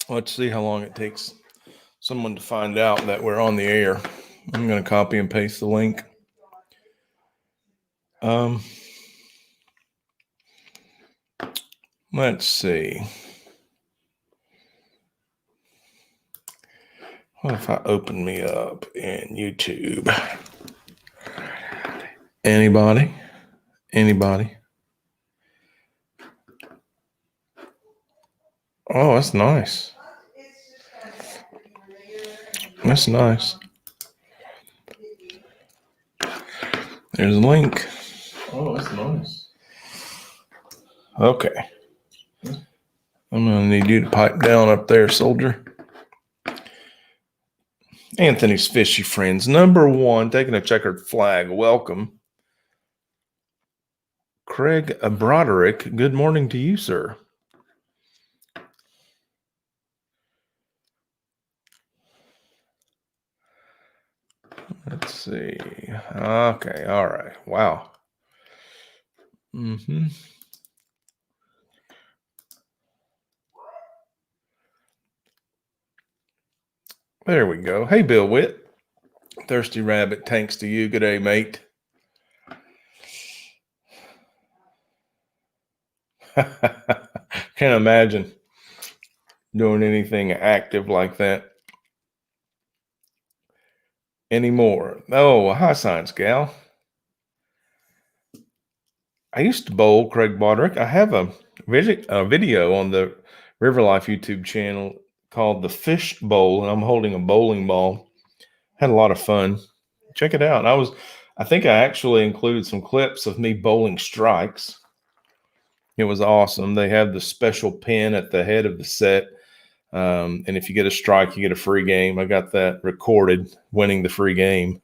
Let's see how long it takes someone to find out that we're on the air. I'm going to copy and paste the link. Let's see. What if I open me up in YouTube? Anybody? Oh, that's nice. That's nice. There's a link. Oh, that's nice. Okay. I'm going to need you to pipe down up there, soldier. Anthony's Fishy Friends. Number 1, taking a checkered flag. Welcome. Craig Broderick, good morning to you, sir. Let's see. Okay, all right. Wow. There we go. Hey, Bill Witt. Thirsty Rabbit, thanks to you. Good day, mate. Can't imagine doing anything active like that anymore. Oh, hi, Science Gal. I used to bowl, Craig Broderick. I have a video on the River Life YouTube channel called The Fish Bowl, and I'm holding a bowling ball. Had a lot of fun. Check it out. I think I actually included some clips of me bowling strikes. It was awesome. They have the special pin at the head of the set. And if you get a strike, you get a free game. I got that recorded, winning the free game.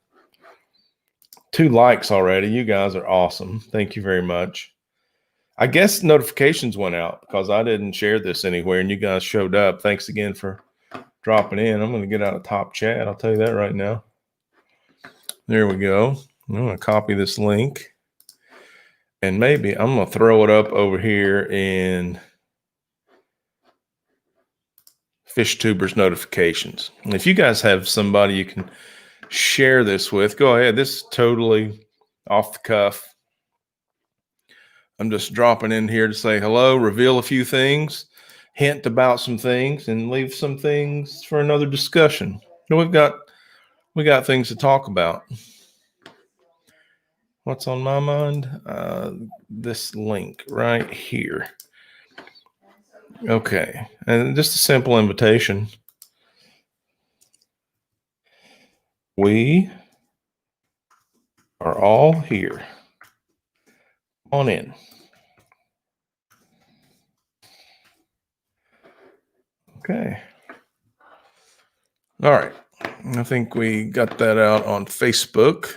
2 likes already. You guys are awesome. Thank you very much. I guess notifications went out because I didn't share this anywhere and you guys showed up. Thanks again for dropping in. I'm going to get out of top chat. I'll tell you that right now. There we go. I'm going to copy this link. And maybe I'm going to throw it up over here in FishTubers notifications. And if you guys have somebody you can share this with, go ahead. This is totally off the cuff. I'm just dropping in here to say hello, reveal a few things, hint about some things, and leave some things for another discussion. We got things to talk about. What's on my mind? This link right here. Okay, and just a simple invitation. We are all here. Come on in. Okay. All right. I think we got that out on Facebook.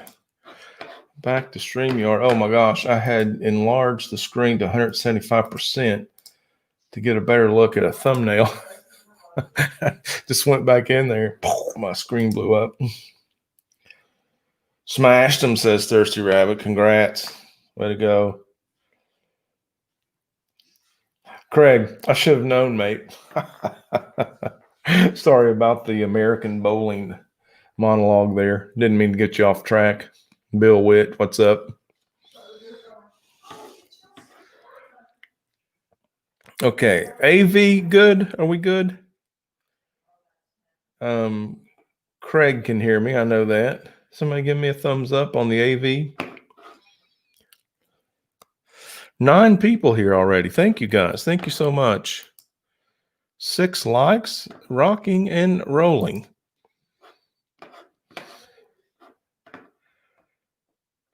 Back to StreamYard. Oh my gosh, I had enlarged the screen to 175% to get a better look at a thumbnail. Just went back in there. My screen blew up. Smashed them, says Thirsty Rabbit. Congrats. Way to go. Craig, I should have known, mate. Sorry about the American bowling monologue there. Didn't mean to get you off track. Bill Witt, what's up? Okay. AV, good? Are we good? Craig can hear me. I know that. Somebody give me a thumbs up on the AV. 9 people here already. Thank you, guys. Thank you so much. 6 likes, rocking and rolling.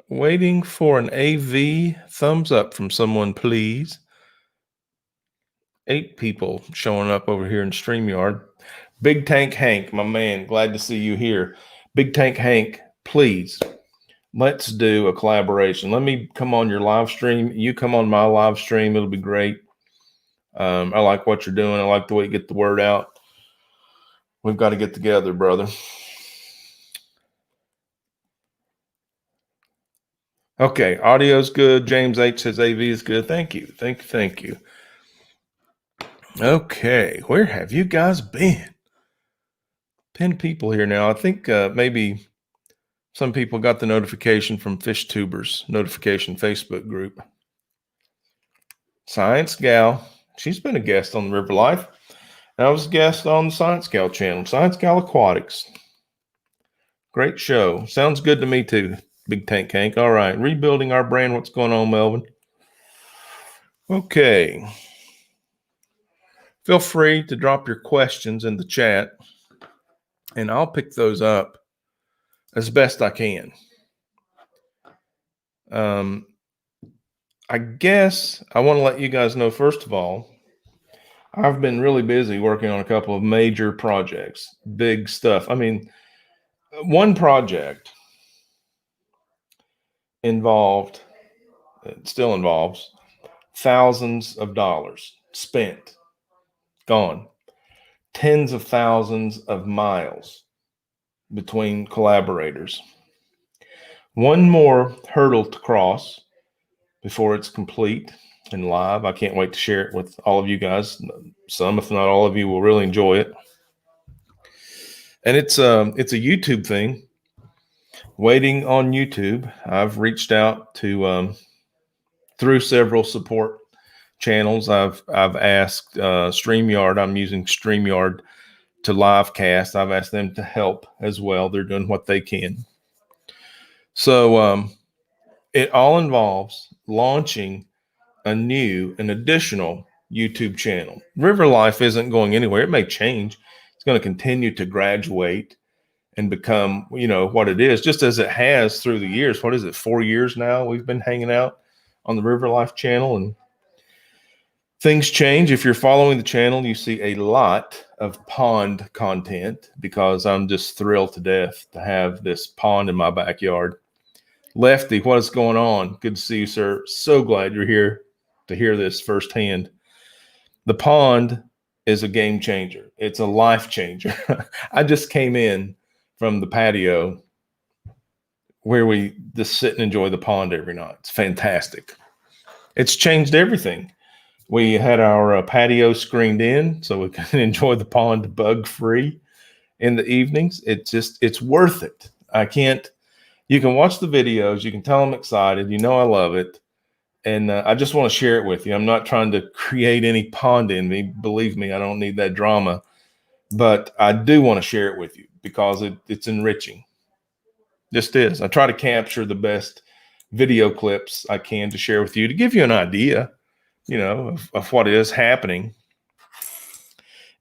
Waiting for an AV thumbs up from someone, please. 8 people showing up over here in StreamYard. Big Tank Hank, my man, glad to see you here. Big Tank Hank, please, let's do a collaboration. Let me come on your live stream. You come on my live stream. It'll be great. I like what you're doing. I like the way you get the word out. We've got to get together, brother. Okay, audio's good. James H says AV is good. Thank you. Okay, where have you guys been? 10 people here now. I think maybe some people got the notification from FishTubers notification Facebook group. Science Gal, she's been a guest on the River Life. I was a guest on the Science Gal channel, Science Gal Aquatics. Great show. Sounds good to me too, Big Tank Hank. All right, rebuilding our brand. What's going on, Melvin? Okay. Feel free to drop your questions in the chat, and I'll pick those up as best I can. I guess I want to let you guys know, first of all, I've been really busy working on a couple of major projects, big stuff. I mean, one project involved, it still involves thousands of dollars spent, gone, tens of thousands of miles between collaborators. One more hurdle to cross before it's complete and live. I can't wait to share it with all of you guys. Some, if not all of you, will really enjoy it. And it's a YouTube thing. Waiting on YouTube. I've reached out to through several support channels. I've asked StreamYard. I'm using StreamYard to live cast. I've asked them to help as well. They're doing what they can. So it all involves launching an additional YouTube channel. River Life isn't going anywhere. It may change. It's going to continue to graduate and become, what it is, just as it has through the years. What is it, 4 years now we've been hanging out on the River Life channel, and things change. If you're following the channel, you see a lot of pond content because I'm just thrilled to death to have this pond in my backyard. Lefty, what is going on? Good to see you, sir. So glad you're here to hear this firsthand. The pond is a game changer. It's a life changer. I just came in from the patio where we just sit and enjoy the pond every night. It's fantastic. It's changed everything. We had our patio screened in so we can enjoy the pond bug free in the evenings. It's worth it. You can watch the videos. You can tell I'm excited. I love it. And I just want to share it with you. I'm not trying to create any pond in me. Believe me, I don't need that drama. But I do want to share it with you because it's enriching. Just is. I try to capture the best video clips I can to share with you to give you an idea, of what is happening.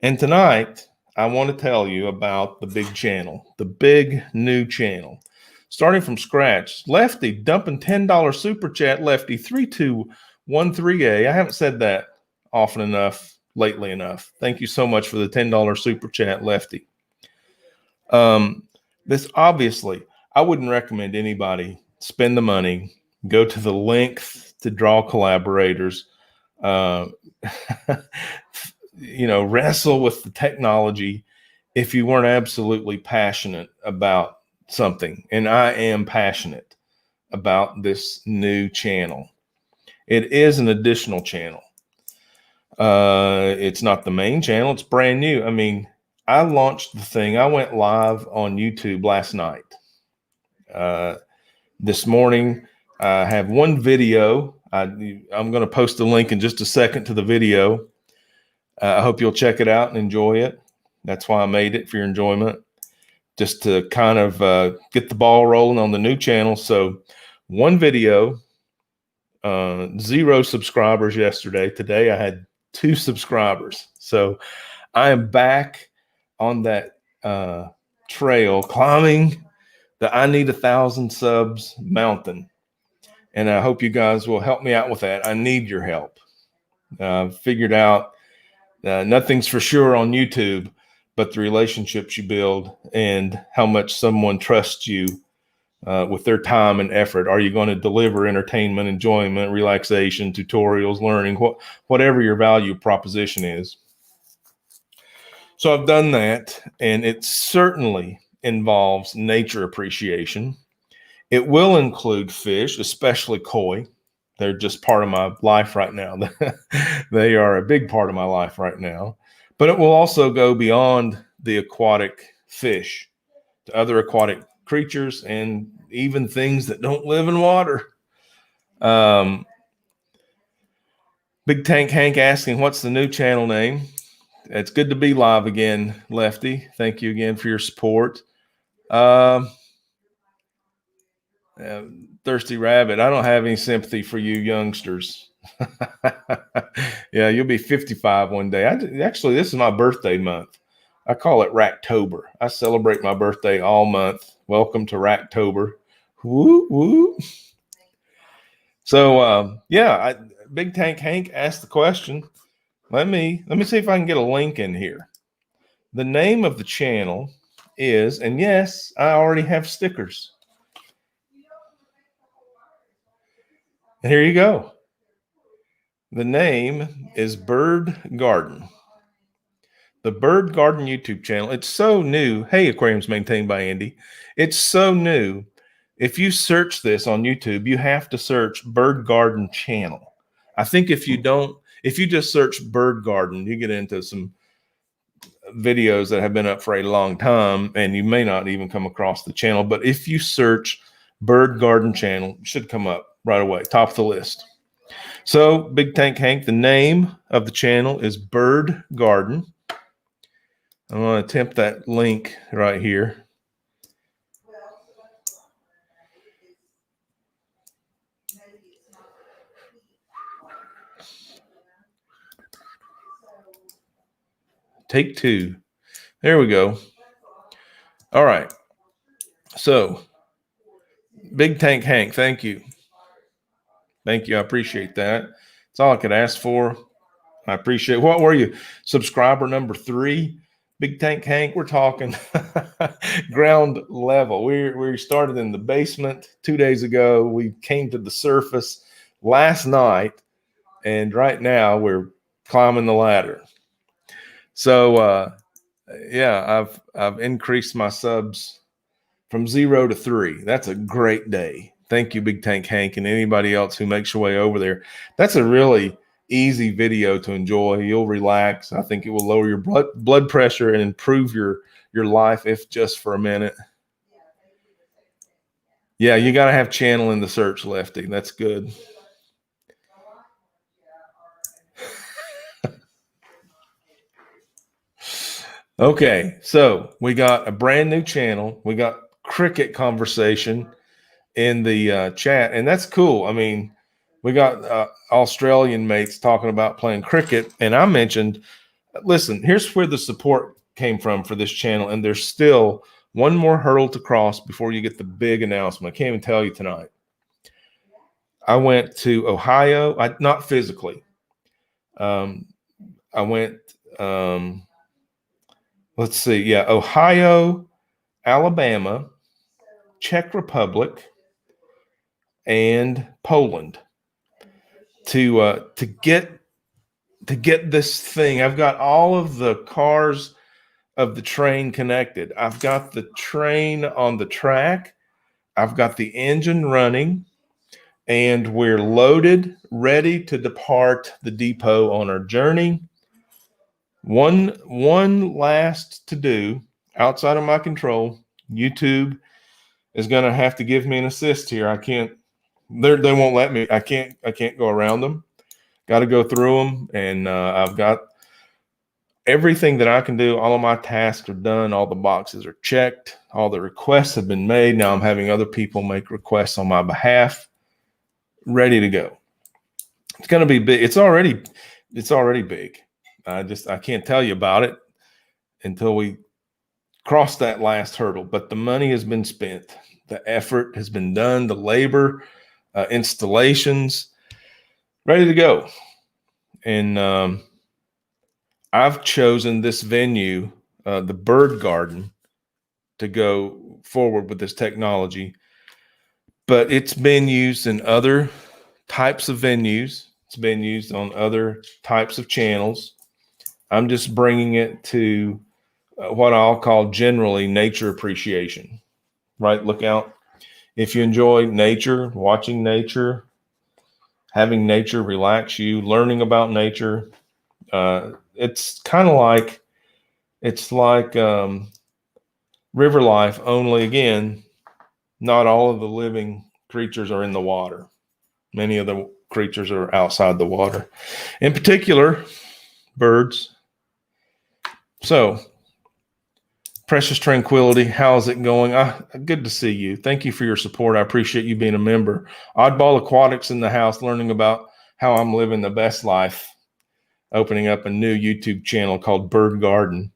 And tonight, I want to tell you about the big channel, the big new channel. Starting from scratch, Lefty dumping $10 super chat, Lefty 3213A. I haven't said that often enough, lately enough. Thank you so much for the $10 super chat, Lefty. This obviously, I wouldn't recommend anybody spend the money, go to the length to draw collaborators, wrestle with the technology if you weren't absolutely passionate about something. And I am passionate about this new channel. It is an additional channel. It's not the main channel. It's brand new. I mean, I launched the thing. I went live on YouTube last night. This morning, I have one video. I'm going to post a link in just a second to the video. I hope you'll check it out and enjoy it. That's why I made it, for your enjoyment, just to kind of get the ball rolling on the new channel. So one video, 0 subscribers yesterday. Today I had 2 subscribers. So I am back on that trail, climbing the I need 1,000 subs mountain. And I hope you guys will help me out with that. I need your help. Figured out nothing's for sure on YouTube, but the relationships you build and how much someone trusts you with their time and effort. Are you going to deliver entertainment, enjoyment, relaxation, tutorials, learning, whatever your value proposition is? So I've done that, and it certainly involves nature appreciation. It will include fish, especially koi. They're just part of my life right now. They are a big part of my life right now. But it will also go beyond the aquatic fish to other aquatic creatures and even things that don't live in water. Big Tank Hank asking, what's the new channel name? It's good to be live again, Lefty. Thank you again for your support. Thirsty Rabbit, I don't have any sympathy for you youngsters. Yeah, you'll be 55 one day. Actually, this is my birthday month. I call it Racktober. I celebrate my birthday all month. Welcome to Racktober. Woo, woo. So, Big Tank Hank asked the question. Let me see if I can get a link in here. The name of the channel is, and yes, I already have stickers. And here you go. The name is Bird Garden. The Bird Garden YouTube channel. It's so new. Hey, Aquariums Maintained by Andy. It's so new. If you search this on YouTube, you have to search Bird Garden channel. I think if you just search Bird Garden, you get into some videos that have been up for a long time, and you may not even come across the channel. But if you search Bird Garden channel, it should come up right away, top of the list. So, Big Tank Hank, the name of the channel is Bird Garden. I'm going to attempt that link right here. Take two. There we go. All right. So, Big Tank Hank, thank you. Thank you. I appreciate that. That's all I could ask for. I appreciate. What were you? Subscriber number 3, Big Tank Hank. We're talking ground level. We started in the basement 2 days ago. We came to the surface last night, and right now we're climbing the ladder. So I've increased my subs from 0 to 3. That's a great day. Thank you, Big Tank Hank, and anybody else who makes your way over there. That's a really easy video to enjoy. You'll relax. I think it will lower your blood pressure and improve your life, if just for a minute. Yeah, you got to have channel in the search, Lefty. That's good. Okay, so we got a brand new channel. We got cricket conversation in the chat, and that's cool. I mean, we got Australian mates talking about playing cricket, and I mentioned, listen, here's where the support came from for this channel, and there's still one more hurdle to cross before you get the big announcement. I can't even tell you tonight. I went to Ohio, not physically. I went, let's see, yeah, Ohio, Alabama, Czech Republic, and Poland to get this thing. I've got all of the cars of the train connected. I've got the train on the track. I've got the engine running, and we're loaded, ready to depart the depot on our journey. One last to do outside of my control. YouTube is going to have to give me an assist here. I can't. They won't let me. I can't go around them. Got to go through them, and I've got everything that I can do. All of my tasks are done. All the boxes are checked. All the requests have been made. Now I'm having other people make requests on my behalf. Ready to go. It's going to be big. It's already big. I can't tell you about it until we cross that last hurdle. But the money has been spent. The effort has been done. The labor, installations, ready to go. And I've chosen this venue, the Bird Garden, to go forward with this technology. But it's been used in other types of venues. It's been used on other types of channels. I'm just bringing it to what I'll call generally nature appreciation, right? Look out. If you enjoy nature, watching nature, having nature relax you, learning about nature. It's kind of like, river life, only again, not all of the living creatures are in the water. Many of the creatures are outside the water, in particular, birds. So, Precious Tranquility, how's it going? Good to see you. Thank you for your support. I appreciate you being a member. Oddball Aquatics in the house, learning about how I'm living the best life, opening up a new YouTube channel called Bird Garden.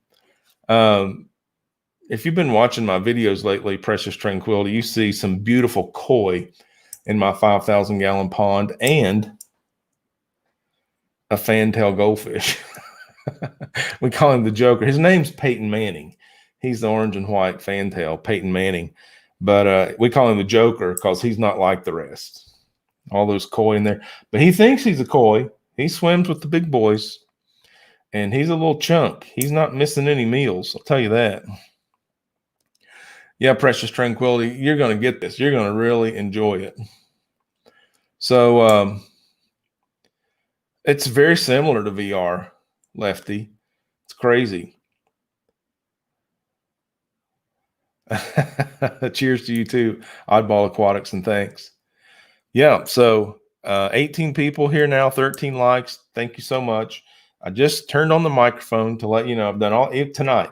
If you've been watching my videos lately, Precious Tranquility, you see some beautiful koi in my 5,000 gallon pond and a fantail goldfish. We call him the Joker. His name's Peyton Manning. He's the orange and white fantail, Peyton Manning. But we call him the Joker because he's not like the rest. All those koi in there. But he thinks he's a koi. He swims with the big boys. And he's a little chunk. He's not missing any meals. I'll tell you that. Yeah, Precious Tranquility, you're going to get this. You're going to really enjoy it. So it's very similar to VR, Lefty. It's crazy. Cheers to you too, Oddball Aquatics, and thanks. Yeah, so 18 people here now, 13 likes. Thank you so much. I just turned on the microphone to let you know I've done all tonight.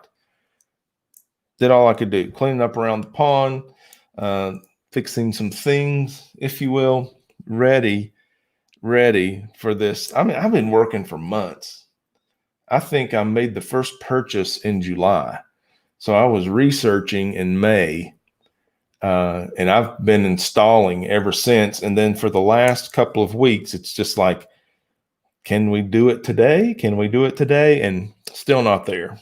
Did all I could do, cleaning up around the pond, fixing some things, if you will, ready for this. I mean, I've been working for months. I think I made the first purchase in July. So I was researching in May, and I've been installing ever since. And then for the last couple of weeks, it's just like, can we do it today? Can we do it today? And still not there.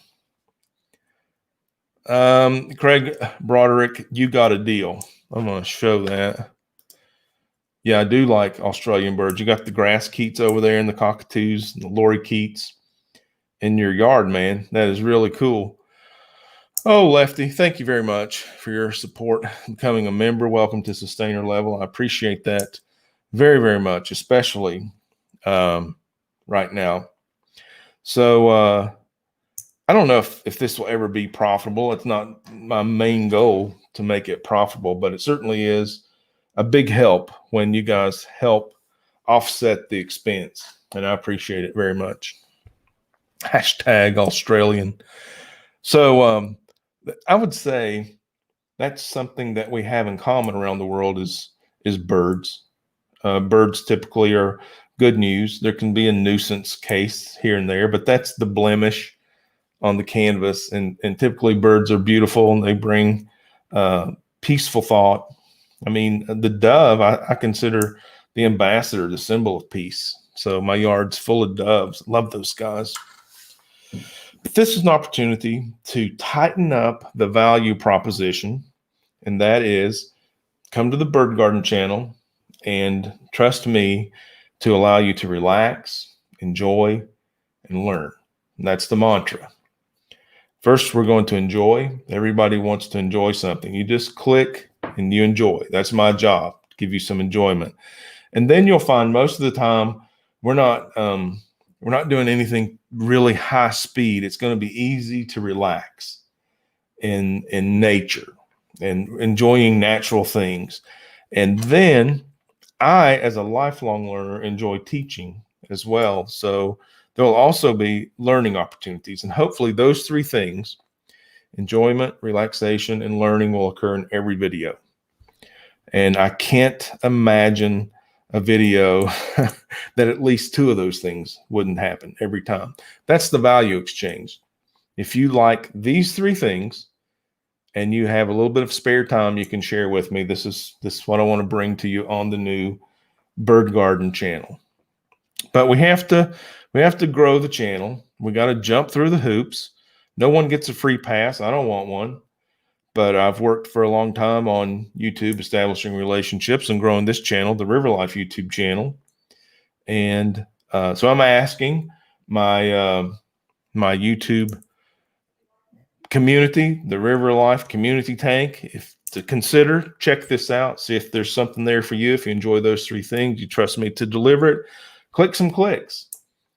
Craig Broderick, you got a deal. I'm going to show that. Yeah, I do like Australian birds. You got the grass keats over there and the cockatoos, and the lorikeets in your yard, man. That is really cool. Oh, Lefty, thank you very much for your support, becoming a member. Welcome to Sustainer Level. I appreciate that very, very much, especially right now. So I don't know if this will ever be profitable. It's not my main goal to make it profitable, but it certainly is a big help when you guys help offset the expense. And I appreciate it very much. Hashtag Australian. So I would say that's something that we have in common around the world is birds. Birds typically are good news. There can be a nuisance case here and there, but that's the blemish on the canvas. And typically birds are beautiful and they bring peaceful thought. I mean, the dove, I consider the ambassador, the symbol of peace. So my yard's full of doves. Love those guys. But this is an opportunity to tighten up the value proposition, and that is come to the Bird Garden channel and trust me to allow you to relax, enjoy, and learn. And that's the mantra. First, we're going to enjoy. Everybody wants to enjoy something. You just click and you enjoy. That's my job, to give you some enjoyment. And then you'll find most of the time we're not doing anything really high speed. It's going to be easy to relax in nature and enjoying natural things. And then I, as a lifelong learner, enjoy teaching as well. So there will also be learning opportunities. And hopefully those three things, enjoyment, relaxation, and learning, will occur in every video. And I can't imagine a video that at least two of those things wouldn't happen every time. That's the value exchange. If you like these three things and you have a little bit of spare time, you can share with me. This is what I want to bring to you on the new Bird Garden channel. But we have to grow the channel. We got to jump through the hoops. No one gets a free pass. I don't want one. But I've worked for a long time on YouTube, establishing relationships and growing this channel, the River Life YouTube channel. And so I'm asking my YouTube community, the River Life community tank, if to consider. Check this out. See if there's something there for you. If you enjoy those three things, you trust me to deliver it. Click some clicks.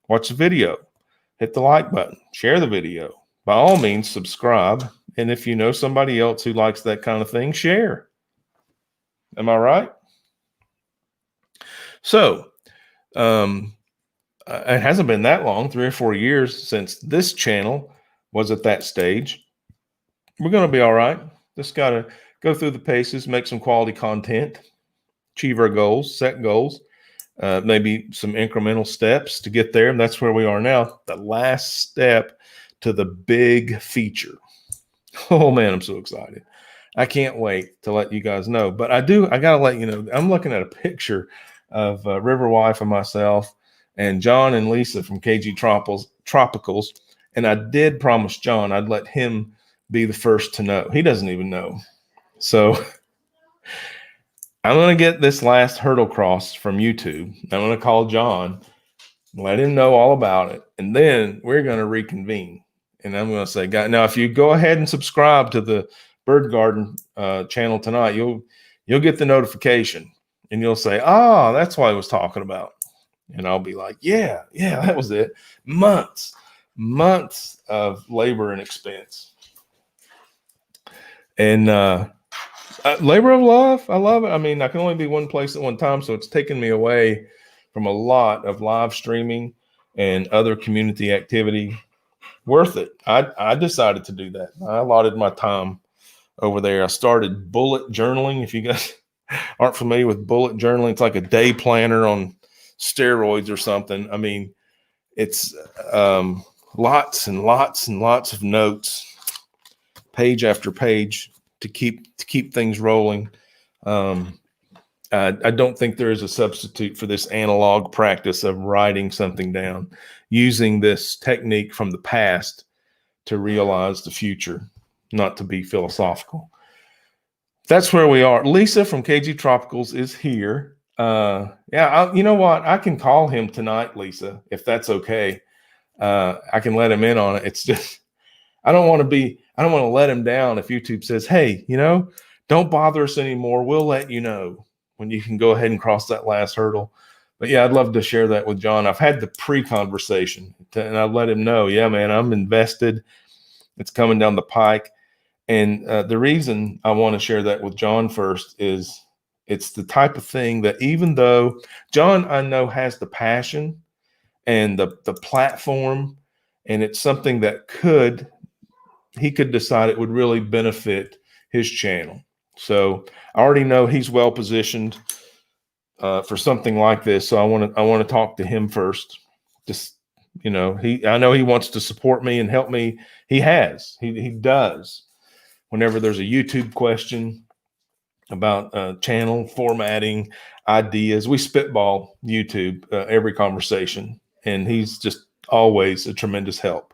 Watch the video. Hit the like button. Share the video. By all means, subscribe. And if you know somebody else who likes that kind of thing, share. Am I right? So, it hasn't been that long, 3 or 4 years since this channel was at that stage. We're going to be all right. Just got to go through the paces, make some quality content, achieve our goals, set goals, maybe some incremental steps to get there. And that's where we are now. The last step to the big feature. Oh man, I'm so excited. I can't wait to let you guys know. But I got to let you know, I'm looking at a picture of River Wife and myself and John and Lisa from KG Tropicals. And I did promise John I'd let him be the first to know. He doesn't even know. So I'm going to get this last hurdle crossed from YouTube. I'm going to call John, let him know all about it. And then we're going to reconvene. And I'm going to say, God, now, if you go ahead and subscribe to the Bird Garden channel tonight, you'll get the notification and you'll say, oh, that's what I was talking about. And I'll be like, yeah, that was it. Months of labor and expense. And labor of love. I love it. I mean, I can only be one place at one time. So it's taken me away from a lot of live streaming and other community activity. Worth it. I decided to do that. I allotted my time over there. I started bullet journaling. If you guys aren't familiar with bullet journaling, it's like a day planner on steroids or something. I mean, it's lots and lots and lots of notes, page after page, to keep things rolling. I don't think there is a substitute for this analog practice of writing something down, using this technique from the past to realize the future, not to be philosophical. That's where we are. Lisa from KG Tropicals is here. You know what? I can call him tonight, Lisa, if that's okay. I can let him in on it. It's just, I don't want to let him down if YouTube says, hey, don't bother us anymore. We'll let you know when you can go ahead and cross that last hurdle. But yeah, I'd love to share that with John. I've had the pre-conversation and I let him know, yeah, man, I'm invested. It's coming down the pike. And the reason I want to share that with John first is it's the type of thing that, even though John, I know, has the passion and the platform, and it's something that he could decide it would really benefit his channel. So I already know he's well positioned for something like this. So I want to talk to him first. Just, I know he wants to support me and help me. He does. Whenever there's a YouTube question about channel formatting, ideas, we spitball YouTube every conversation, and he's just always a tremendous help.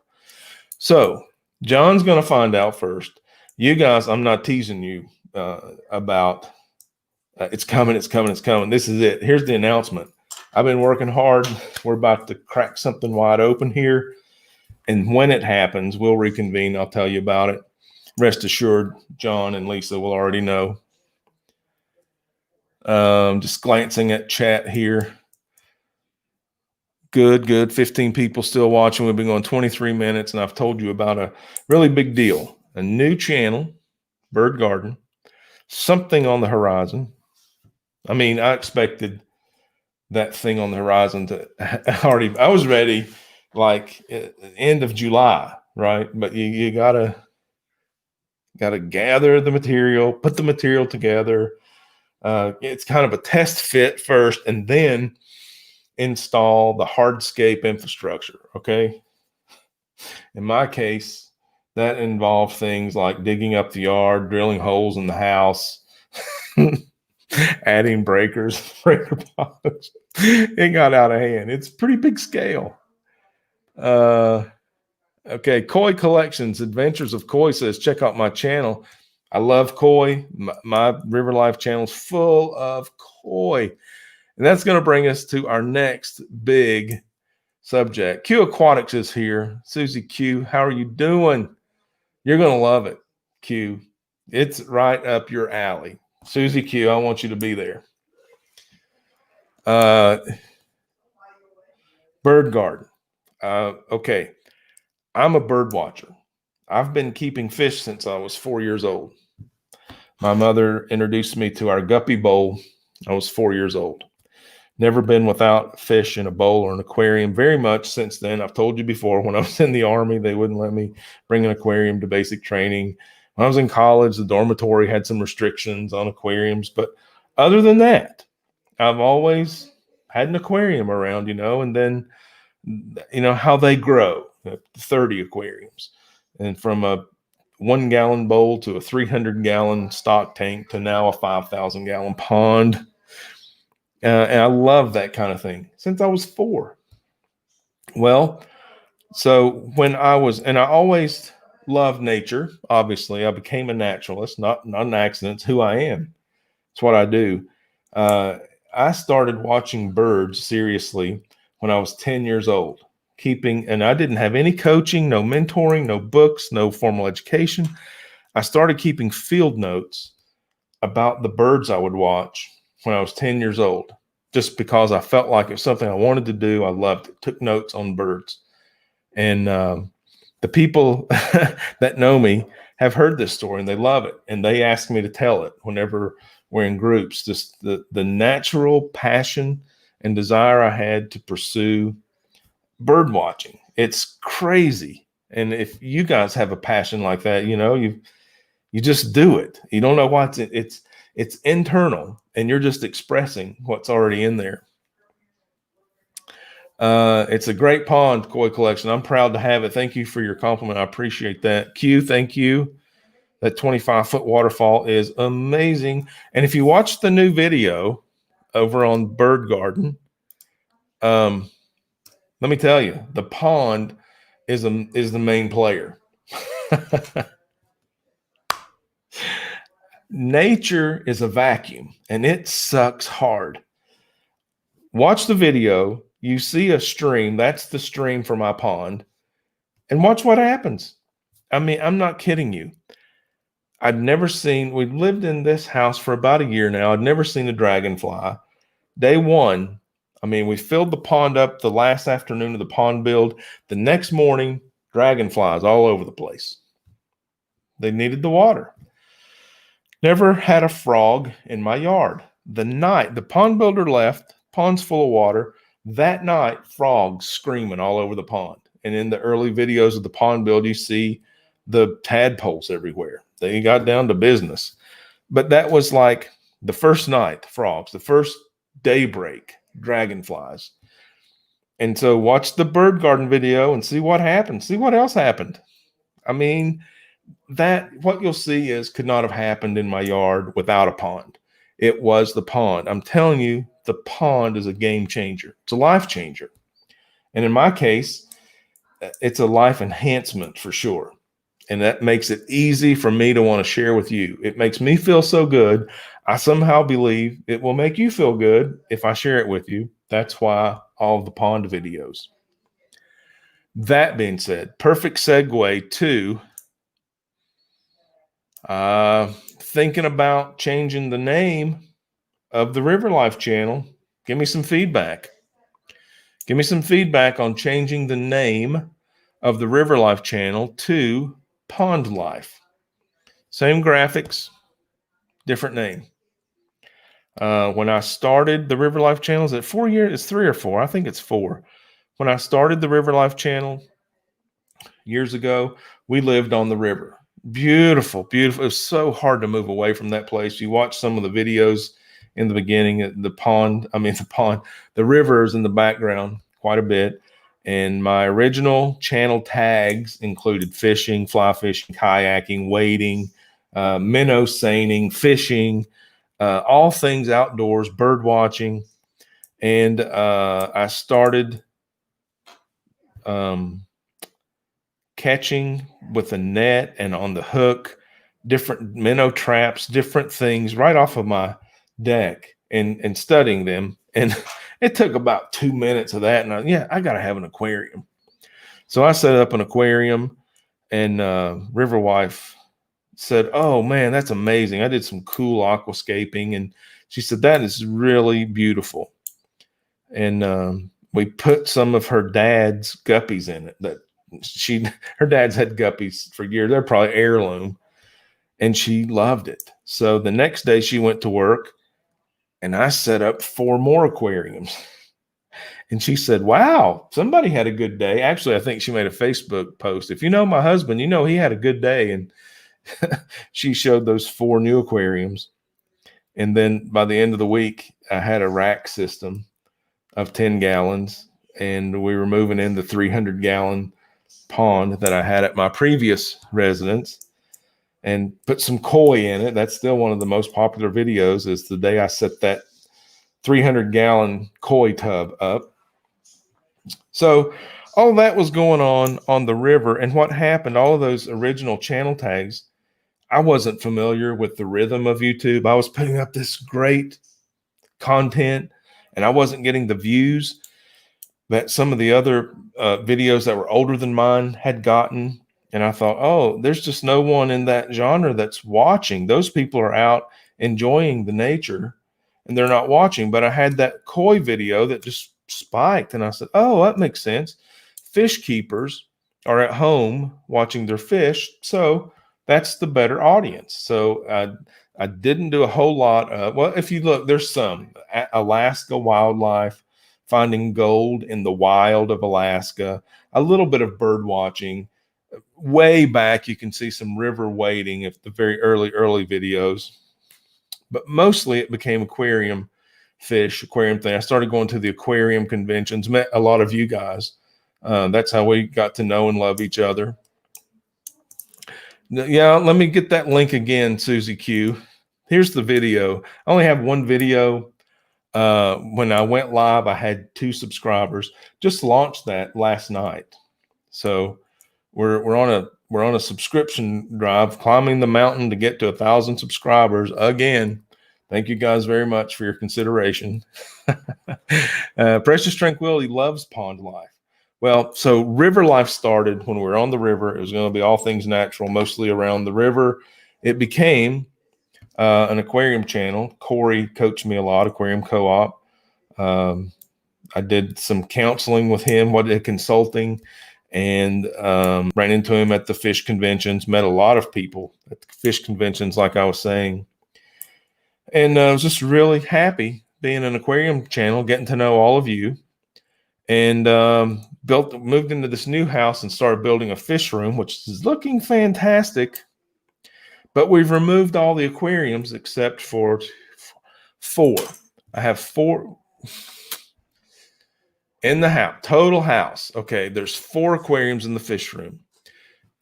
So John's going to find out first. You guys, I'm not teasing you about it's coming. This is it. Here's the announcement. I've been working hard. We're about to crack something wide open here. And when it happens, we'll reconvene. I'll tell you about it. Rest assured, John and Lisa will already know. Just glancing at chat here. Good. 15 people still watching. We've been going 23 minutes, and I've told you about a really big deal. A new channel, Bird Garden, something on the horizon. I mean, I expected that thing on the horizon I was ready like end of July, right? But you gotta gather the material, put the material together. It's kind of a test fit first, and then install the hardscape infrastructure. Okay. In my case, that involved things like digging up the yard, drilling holes in the house, adding breaker pods. It got out of hand. It's pretty big scale. Okay. Koi Collections, Adventures of Koi says, check out my channel. I love koi. My River Life channel is full of koi. And that's going to bring us to our next big subject. Q Aquatics is here. Susie Q, how are you doing? You're going to love it, Q. It's right up your alley. Susie Q, I want you to be there. Bird garden. Okay. I'm a bird watcher. I've been keeping fish since I was 4 years old. My mother introduced me to our guppy bowl. I was 4 years old. Never been without fish in a bowl or an aquarium very much since then. I've told you before, when I was in the Army, they wouldn't let me bring an aquarium to basic training. When I was in college, the dormitory had some restrictions on aquariums. But other than that, I've always had an aquarium around, and then, how they grow, 30 aquariums. And from a 1 gallon bowl to a 300-gallon stock tank to now a 5,000-gallon pond. And I love that kind of thing since I was 4. Well, so I always loved nature. Obviously, I became a naturalist, not an accident. It's who I am. It's what I do. I started watching birds seriously when I was 10 years old, and I didn't have any coaching, no mentoring, no books, no formal education. I started keeping field notes about the birds I would watch when I was 10 years old, just because I felt like it was something I wanted to do. I loved it. Took notes on birds. And the people that know me have heard this story and they love it. And they ask me to tell it whenever we're in groups. Just the natural passion and desire I had to pursue bird watching. It's crazy. And if you guys have a passion like that, you just do it. You don't know what's it's internal, and you're just expressing what's already in there. It's a great pond, Koi Collection. I'm proud to have it. Thank you for your compliment. I appreciate that. Q, thank you. That 25-foot waterfall is amazing. And if you watch the new video over on Bird Garden, let me tell you, the pond is the main player. Nature is a vacuum, and it sucks hard. Watch the video. You see a stream. That's the stream for my pond. And watch what happens. I mean, I'm not kidding you. We've lived in this house for about a year now. I'd never seen a dragonfly. Day one, we filled the pond up the last afternoon of the pond build. The next morning, dragonflies all over the place. They needed the water. Never had a frog in my yard. The night the pond builder left, pond's full of water. That night, frogs screaming all over the pond. And in the early videos of the pond build, you see the tadpoles everywhere. They got down to business. But that was like the first night, frogs, the first daybreak, dragonflies. And so watch the bird garden video and see what happened. See what else happened. What you'll see could not have happened in my yard without a pond. It was the pond. I'm telling you, the pond is a game changer. It's a life changer. And in my case, it's a life enhancement for sure. And that makes it easy for me to want to share with you. It makes me feel so good. I somehow believe it will make you feel good if I share it with you. That's why all of the pond videos. That being said, perfect segue to thinking about changing the name of the River Life channel. Give me some feedback. Give me some feedback on changing the name of the River Life channel to Pond Life. Same graphics, different name. When I started the River Life channel, is it 4 years? It's 3 or 4. I think it's 4. When I started the River Life channel years ago, we lived on the river. Beautiful, beautiful. It was so hard to move away from that place. You watch some of the videos in the beginning, the river is in the background quite a bit. And my original channel tags included fishing, fly fishing, kayaking, wading, minnow seining, fishing, all things outdoors, bird watching. And I started catching with a net and on the hook, different minnow traps, different things right off of my deck and studying them. And it took about 2 minutes of that. And I got to have an aquarium. So I set up an aquarium, and River Life said, "Oh man, that's amazing. I did some cool aquascaping." And she said, "That is really beautiful." And we put some of her dad's guppies in it. That her dad's had guppies for years. They're probably heirloom, and she loved it. So the next day she went to work, and I set up 4 more aquariums. And she said, "Wow, somebody had a good day." Actually, I think she made a Facebook post. If you know my husband, you know he had a good day. And she showed those 4 new aquariums. And then by the end of the week, I had a rack system of 10 gallons, and we were moving in the 300-gallon pond that I had at my previous residence, and put some koi in it. That's still one of the most popular videos, is the day I set that 300-gallon koi tub up. So all that was going on the river. And what happened, all of those original channel tags, I wasn't familiar with the rhythm of YouTube. I was putting up this great content, and I wasn't getting the views that some of the other videos that were older than mine had gotten. And I thought, oh, there's just no one in that genre that's watching. Those people are out enjoying the nature, and they're not watching. But I had that koi video that just spiked, and I said, oh, that makes sense. Fish keepers are at home watching their fish, so that's the better audience. So I didn't do a whole lot of, well, if you look, there's some Alaska wildlife, finding gold in the wild of Alaska, a little bit of bird watching. Way back, you can see some river wading if the very early videos, but mostly it became aquarium fish, aquarium thing. I started going to the aquarium conventions, met a lot of you guys. That's how we got to know and love each other. Yeah, let me get that link again, Susie Q. Here's the video. I only have one video. When I went live, I had 2 subscribers. Just launched that last night. So we're on a subscription drive, climbing the mountain to get to 1,000 subscribers again. Thank you guys very much for your consideration. Precious Tranquility loves pond life. Well, so river life started when we were on the river. It was going to be all things natural, mostly around the river. It became an aquarium channel. Corey coached me a lot, Aquarium Co-op. I did some counseling with him, consulting, and ran into him at the fish conventions, met a lot of people at the fish conventions, like I was saying. And I was just really happy being an aquarium channel, getting to know all of you, and moved into this new house and started building a fish room, which is looking fantastic. But we've removed all the aquariums except for 4. I have 4 in the house, total house. Okay, there's 4 aquariums in the fish room,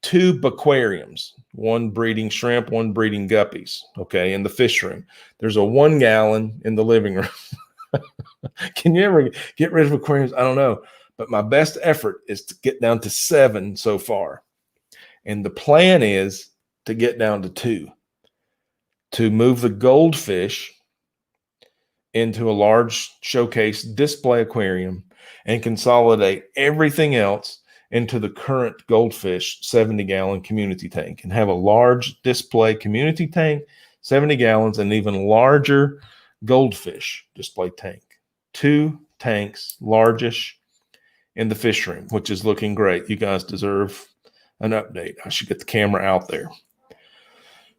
2 aquariums, 1 breeding shrimp, 1 breeding guppies. Okay, in the fish room. There's a 1 gallon in the living room. Can you ever get rid of aquariums? I don't know. But my best effort is to get down to 7 so far. And the plan is to get down to 2, to move the goldfish into a large showcase display aquarium and consolidate everything else into the current goldfish 70-gallon community tank, and have a large display community tank, 70 gallons, and even larger goldfish display tank. 2 tanks, largish, in the fish room, which is looking great. You guys deserve an update. I should get the camera out there.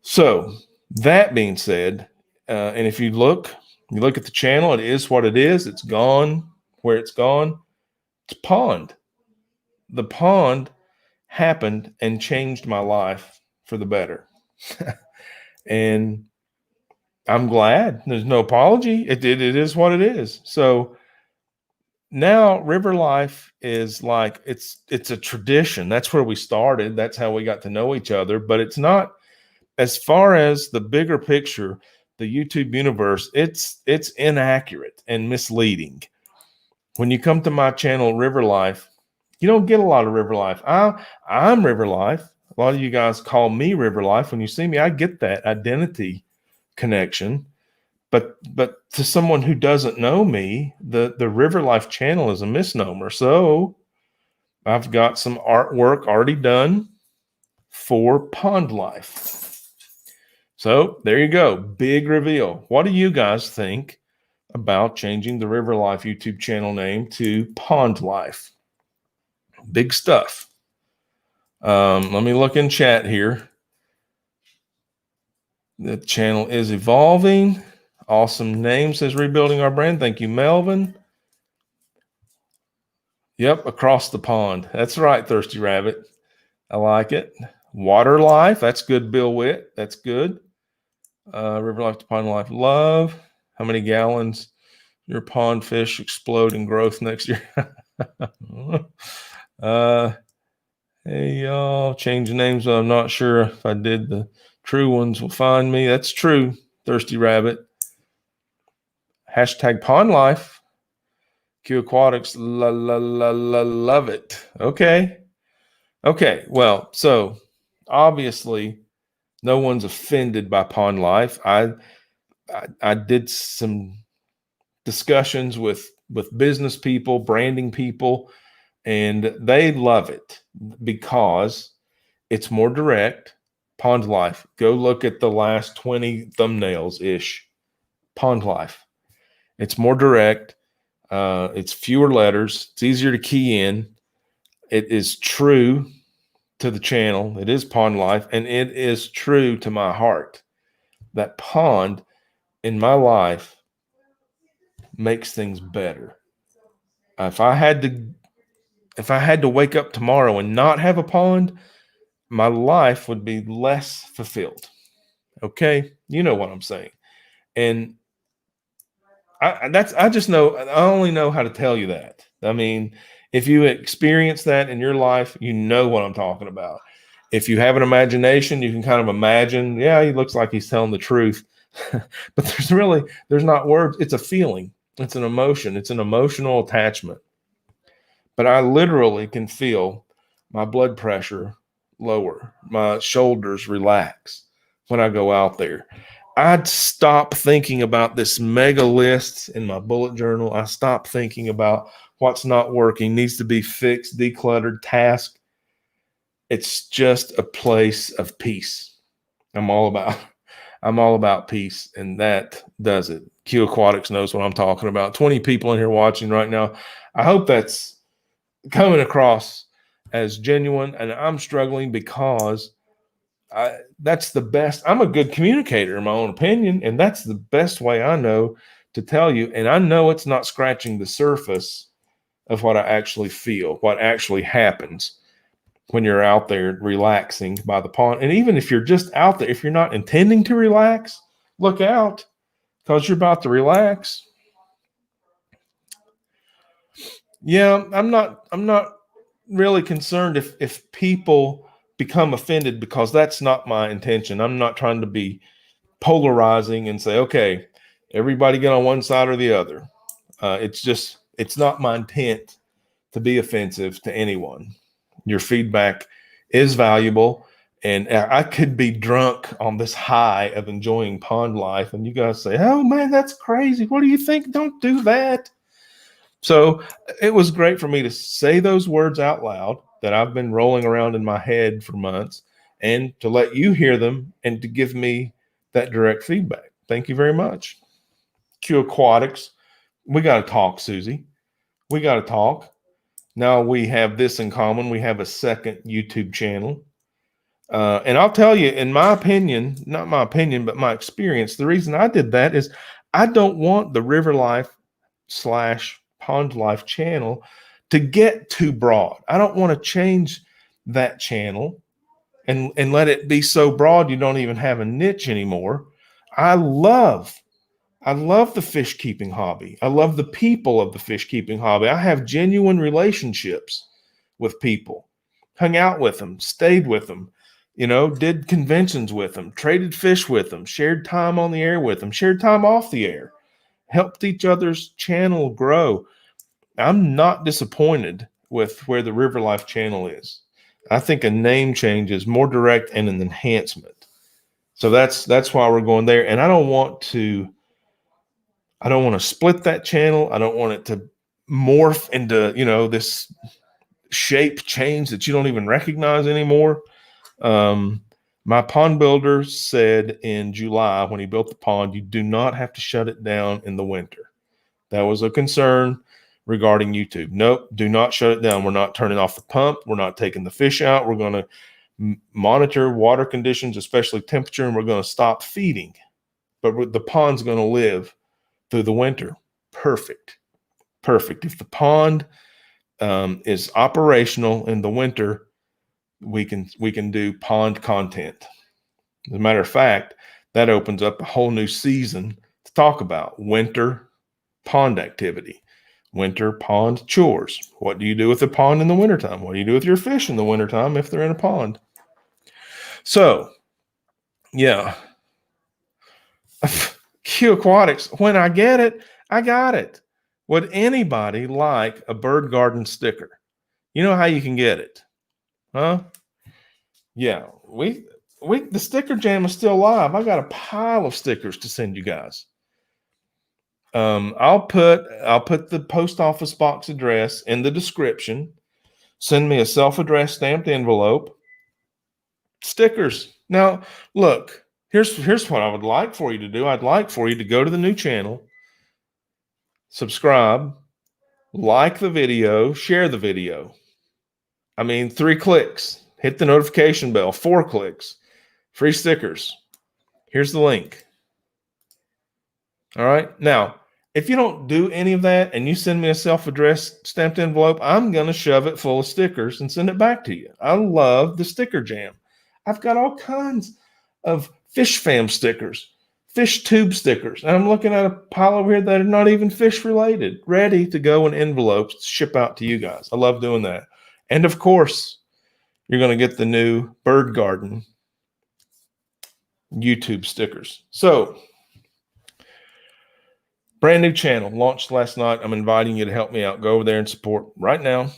So that being said, and if you look at the channel, it is what it is. It's gone where it's gone. It's pond. The pond happened and changed my life for the better. And I'm glad. There's no apology. It is what it is. So now river life is like, it's a tradition. That's where we started. That's how we got to know each other. But it's not, as far as the bigger picture, the YouTube universe, it's inaccurate and misleading. When you come to my channel, River Life, you don't get a lot of river life. I'm River Life. A lot of you guys call me River Life. When you see me, I get that identity connection. But to someone who doesn't know me, the River Life channel is a misnomer. So I've got some artwork already done for Pond Life. So there you go. Big reveal. What do you guys think about changing the River Life YouTube channel name to Pond Life? Big stuff. Let me look in chat here. The channel is evolving. Awesome name, says Rebuilding Our Brand. Thank you, Melvin. Yep, across the pond. That's right, Thirsty Rabbit. I like it. Water Life. That's good, Bill Witt. That's good. River Life to Pond Life. Love. How many gallons your pond fish explode in growth next year? Hey, y'all. Change names. I'm not sure if I did. The true ones will find me. That's true, Thirsty Rabbit. Hashtag Pond Life. Q Aquatics. Love it. Okay. Well, so obviously no one's offended by Pond Life. I did some discussions with business people, branding people, and they love it because it's more direct. Pond Life. Go look at the last 20 thumbnails ish. Pond Life. It's more direct. It's fewer letters. It's easier to key in. It is true to the channel. It is Pond Life, and it is true to my heart. That pond in my life makes things better. If I had to wake up tomorrow and not have a pond, my life would be less fulfilled. Okay, you know what I'm saying. And I just know, I only know how to tell you that. I mean, if you experience that in your life, you know what I'm talking about. If you have an imagination, you can kind of imagine, yeah, he looks like he's telling the truth. But there's not words. It's a feeling. It's an emotion. It's an emotional attachment. But I literally can feel my blood pressure lower, my shoulders relax when I go out there. I'd stop thinking about this mega list in my bullet journal. I stop thinking about what's not working, needs to be fixed, decluttered, task. It's just a place of peace. I'm all about peace, and that does it. Q Aquatics knows what I'm talking about. 20 people in here watching right now. I hope that's coming across as genuine, and I'm struggling because that's the best. I'm a good communicator in my own opinion, and that's the best way I know to tell you. And I know it's not scratching the surface of what I actually feel, what actually happens when you're out there relaxing by the pond. And even if you're just out there, if you're not intending to relax, look out, because you're about to relax. Yeah, I'm not really concerned if people become offended, because that's not my intention. I'm not trying to be polarizing and say, okay, everybody get on one side or the other. It's not my intent to be offensive to anyone. Your feedback is valuable, and I could be drunk on this high of enjoying pond life, and you guys say, oh man, that's crazy. What do you think? Don't do that. So it was great for me to say those words out loud that I've been rolling around in my head for months, and to let you hear them and to give me that direct feedback. Thank you very much. Q Aquatics. We got to talk, Susie. We got to talk. Now we have this in common. We have a second YouTube channel. And I'll tell you, in my opinion, not my opinion, but my experience, the reason I did that is I don't want the River Life / Pond Life channel to get too broad. I don't want to change that channel and let it be so broad you don't even have a niche anymore. I love the fish keeping hobby. I love the people of the fish keeping hobby. I have genuine relationships with people, hung out with them, stayed with them, did conventions with them, traded fish with them, shared time on the air with them, shared time off the air, helped each other's channel grow. I'm not disappointed with where the River Life channel is. I think a name change is more direct and an enhancement. So that's why we're going there. And I don't want to split that channel. I don't want it to morph into, this shape change that you don't even recognize anymore. My pond builder said in July when he built the pond, you do not have to shut it down in the winter. That was a concern regarding YouTube. Nope, do not shut it down. We're not turning off the pump. We're not taking the fish out. We're going to monitor water conditions, especially temperature, and we're going to stop feeding. But the pond's going to live through the winter. Perfect. If the pond is operational in the winter, we can do pond content. As a matter of fact, that opens up a whole new season to talk about winter pond activity, winter pond chores. What do you do with the pond in the wintertime? What do you do with your fish in the wintertime if they're in a pond? So, yeah. Q Aquatics, when I get it, I got it. Would anybody like a bird garden sticker? You know how you can get it, huh? Yeah, the sticker jam is still live. I got a pile of stickers to send you guys. I'll put the post office box address in the description. Send me a self-addressed stamped envelope. Stickers. Now, look, here's what I would like for you to do. I'd like for you to go to the new channel, subscribe, like the video, share the video. I mean, 3 clicks. Hit the notification bell, 4 clicks. Free stickers. Here's the link. All right. Now, if you don't do any of that and you send me a self-addressed stamped envelope, I'm going to shove it full of stickers and send it back to you. I love the sticker jam. I've got all kinds of fish fam stickers, fish tube stickers. And I'm looking at a pile over here that are not even fish related, ready to go in envelopes to ship out to you guys. I love doing that. And of course, you're going to get the new Bird Garden YouTube stickers. So, brand new channel launched last night. I'm inviting you to help me out. Go over there and support right now.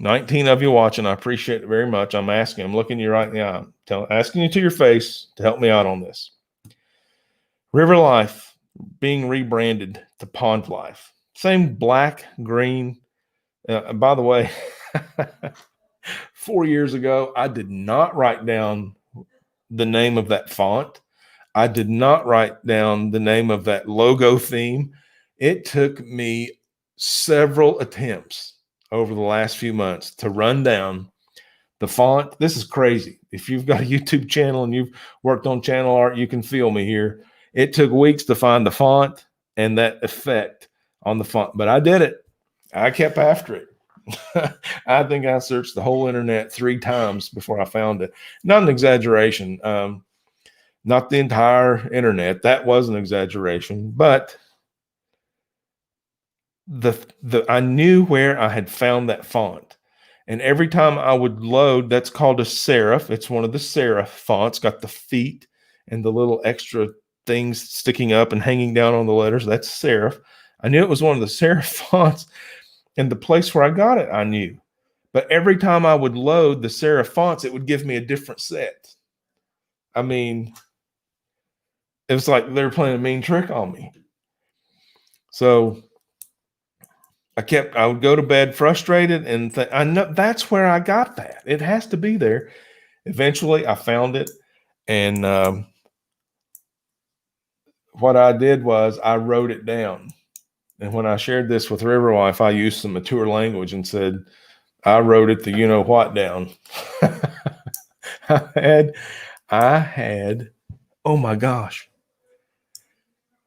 19 of you watching. I appreciate it very much. I'm looking you right in the eye. Asking you to your face to help me out on this. River Life being rebranded to Pond Life. Same black, green. By the way, 4 years ago, I did not write down the name of that font. I did not write down the name of that logo theme. It took me several attempts over the last few months to run down the font. This is crazy. If you've got a YouTube channel and you've worked on channel art, you can feel me here. It took weeks to find the font and that effect on the font, but I did it. I kept after it. I think I searched the whole internet 3 times before I found it. Not an exaggeration. Not the entire internet. That was an exaggeration, but I knew where I had found that font. And every time I would load, that's called a serif. It's one of the serif fonts, got the feet and the little extra things sticking up and hanging down on the letters. That's serif. I knew it was one of the serif fonts, and the place where I got it, I knew. But every time I would load the serif fonts, it would give me a different set. I mean, it was like they were playing a mean trick on me. So I would go to bed frustrated and I know that's where I got that. It has to be there. Eventually I found it. And what I did was I wrote it down. And when I shared this with River Life, I used some mature language and said, I wrote it the you know what down. I had, oh my gosh.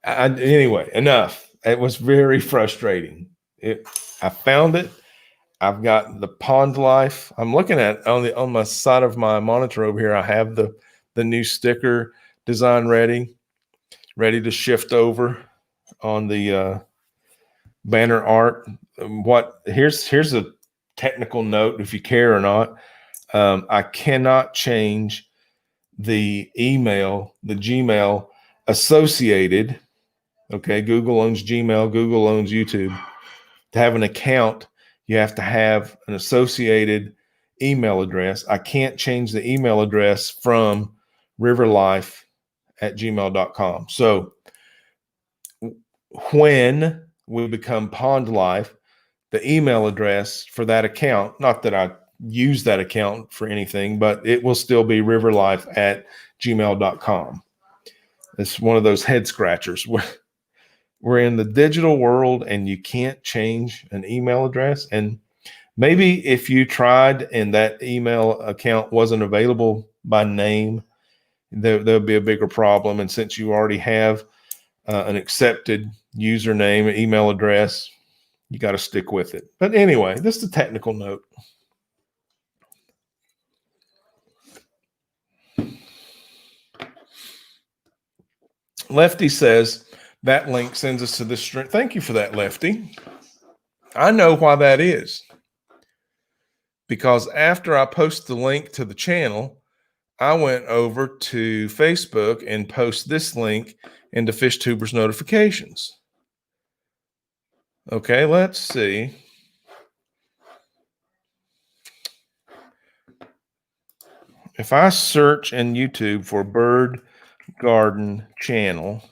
Anyway, enough. It was very frustrating. I found it. I've got the Pond Life. I'm looking at on my side of my monitor over here. I have the new sticker design ready to shift over on the banner art. Here's a technical note, if you care or not. I cannot change the email, the Gmail associated. Okay, Google owns Gmail. Google owns YouTube. To have an account, you have to have an associated email address. I can't change the email address from riverlife@gmail.com. So when we become Pond Life, the email address for that account, not that I use that account for anything, but it will still be riverlife@gmail.com. It's one of those head scratchers. We're in the digital world and you can't change an email address. And maybe if you tried and that email account wasn't available by name, there'll be a bigger problem. And since you already have an accepted username, email address, you got to stick with it. But anyway, this is a technical note. Lefty says that link sends us to this string. Thank you for that, Lefty. I know why that is. Because after I post the link to the channel, I went over to Facebook and post this link into FishTubers notifications. Okay, let's see. If I search in YouTube for Bird Garden Channel,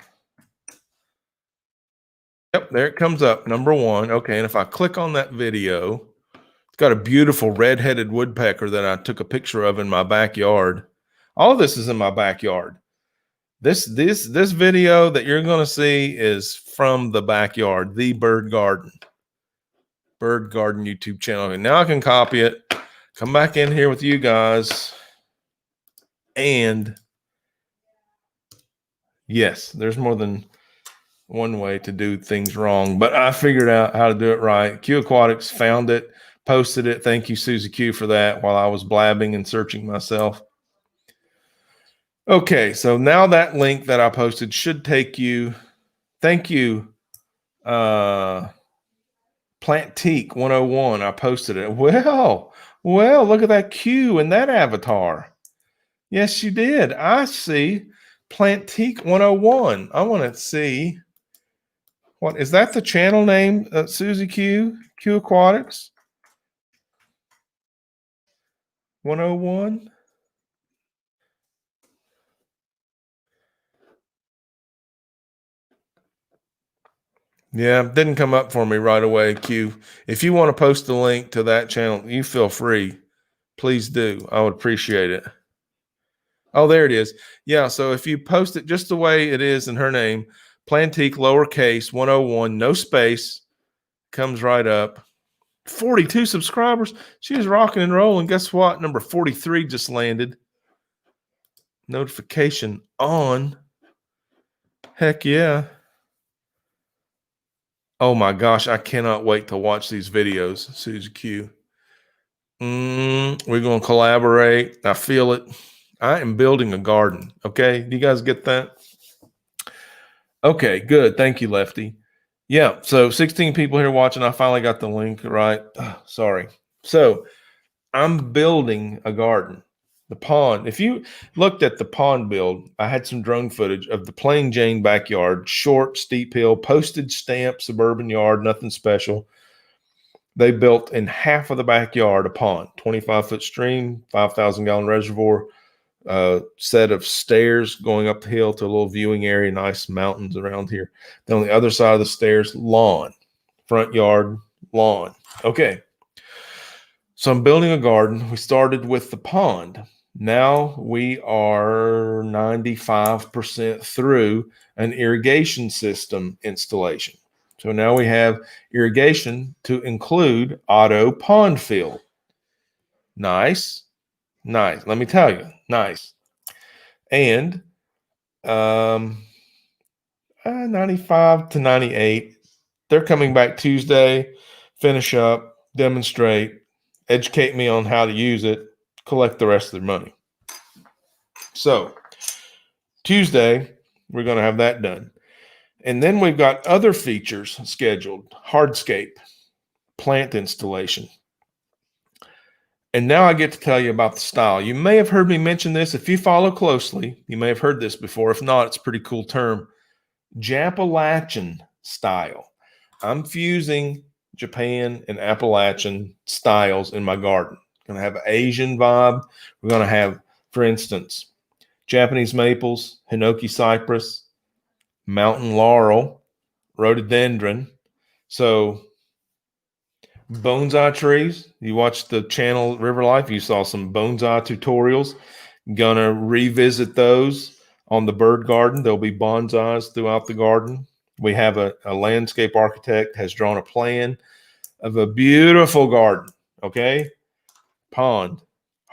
yep, there it comes up, number 1. Okay, and if I click on that video, it's got a beautiful red-headed woodpecker that I took a picture of in my backyard. All of this is in my backyard. This video that you're going to see is from the backyard, the Bird Garden YouTube channel. And now I can copy it, come back in here with you guys, and yes, there's more than one way to do things wrong, but I figured out how to do it right. Q Aquatics found it, posted it. Thank you, Susie Q, for that while I was blabbing and searching myself. Okay, so now that link that I posted should take you. Thank you, Plantique 101. I posted it. Well, look at that Q in that avatar. Yes, you did. I see Plantique 101. I want to see. What is that? The channel name, Susie Q Aquatics 101. Yeah, didn't come up for me right away, Q. If you want to post the link to that channel, you feel free. Please do. I would appreciate it. Oh, there it is. Yeah, so if you post it just the way it is in her name, Plantique lowercase 101, no space, comes right up. 42 subscribers. She is rocking and rolling. Guess what? Number 43 just landed. Notification on. Heck yeah. Oh my gosh, I cannot wait to watch these videos, Susie Q. We're going to collaborate. I feel it. I am building a garden. Okay. Do you guys get that? Okay, good. Thank you, Lefty. Yeah. So 16 people here watching. I finally got the link right. Sorry. So I'm building a garden. The pond. If you looked at the pond build, I had some drone footage of the Plain Jane backyard, short, steep hill, postage stamp, suburban yard, nothing special. They built in half of the backyard a pond, 25-foot stream, 5,000-gallon reservoir, set of stairs going up the hill to a little viewing area, nice mountains around here. Then on the other side of the stairs, lawn, front yard, lawn. Okay. So I'm building a garden. We started with the pond. Now we are 95% through an irrigation system installation. So now we have irrigation to include auto pond fill. Nice. Nice. Let me tell you, nice. And 95 to 98. They're coming back Tuesday, finish up, demonstrate, educate me on how to use it, collect the rest of their money. So Tuesday, we're going to have that done. And then we've got other features scheduled, hardscape, plant installation. And now I get to tell you about the style. You may have heard me mention this. If you follow closely, you may have heard this before. If not, it's a pretty cool term. Jappalachian style. I'm fusing Japan and Appalachian styles in my garden. Going to have an Asian vibe. We're going to have, for instance, Japanese maples, Hinoki cypress, mountain laurel, rhododendron. So Bonsai trees. You watched the channel River Life, you saw some bonsai tutorials. Gonna revisit those on the bird garden. There'll be bonsais throughout the garden. We have a landscape architect has drawn a plan of a beautiful garden. Okay. Pond,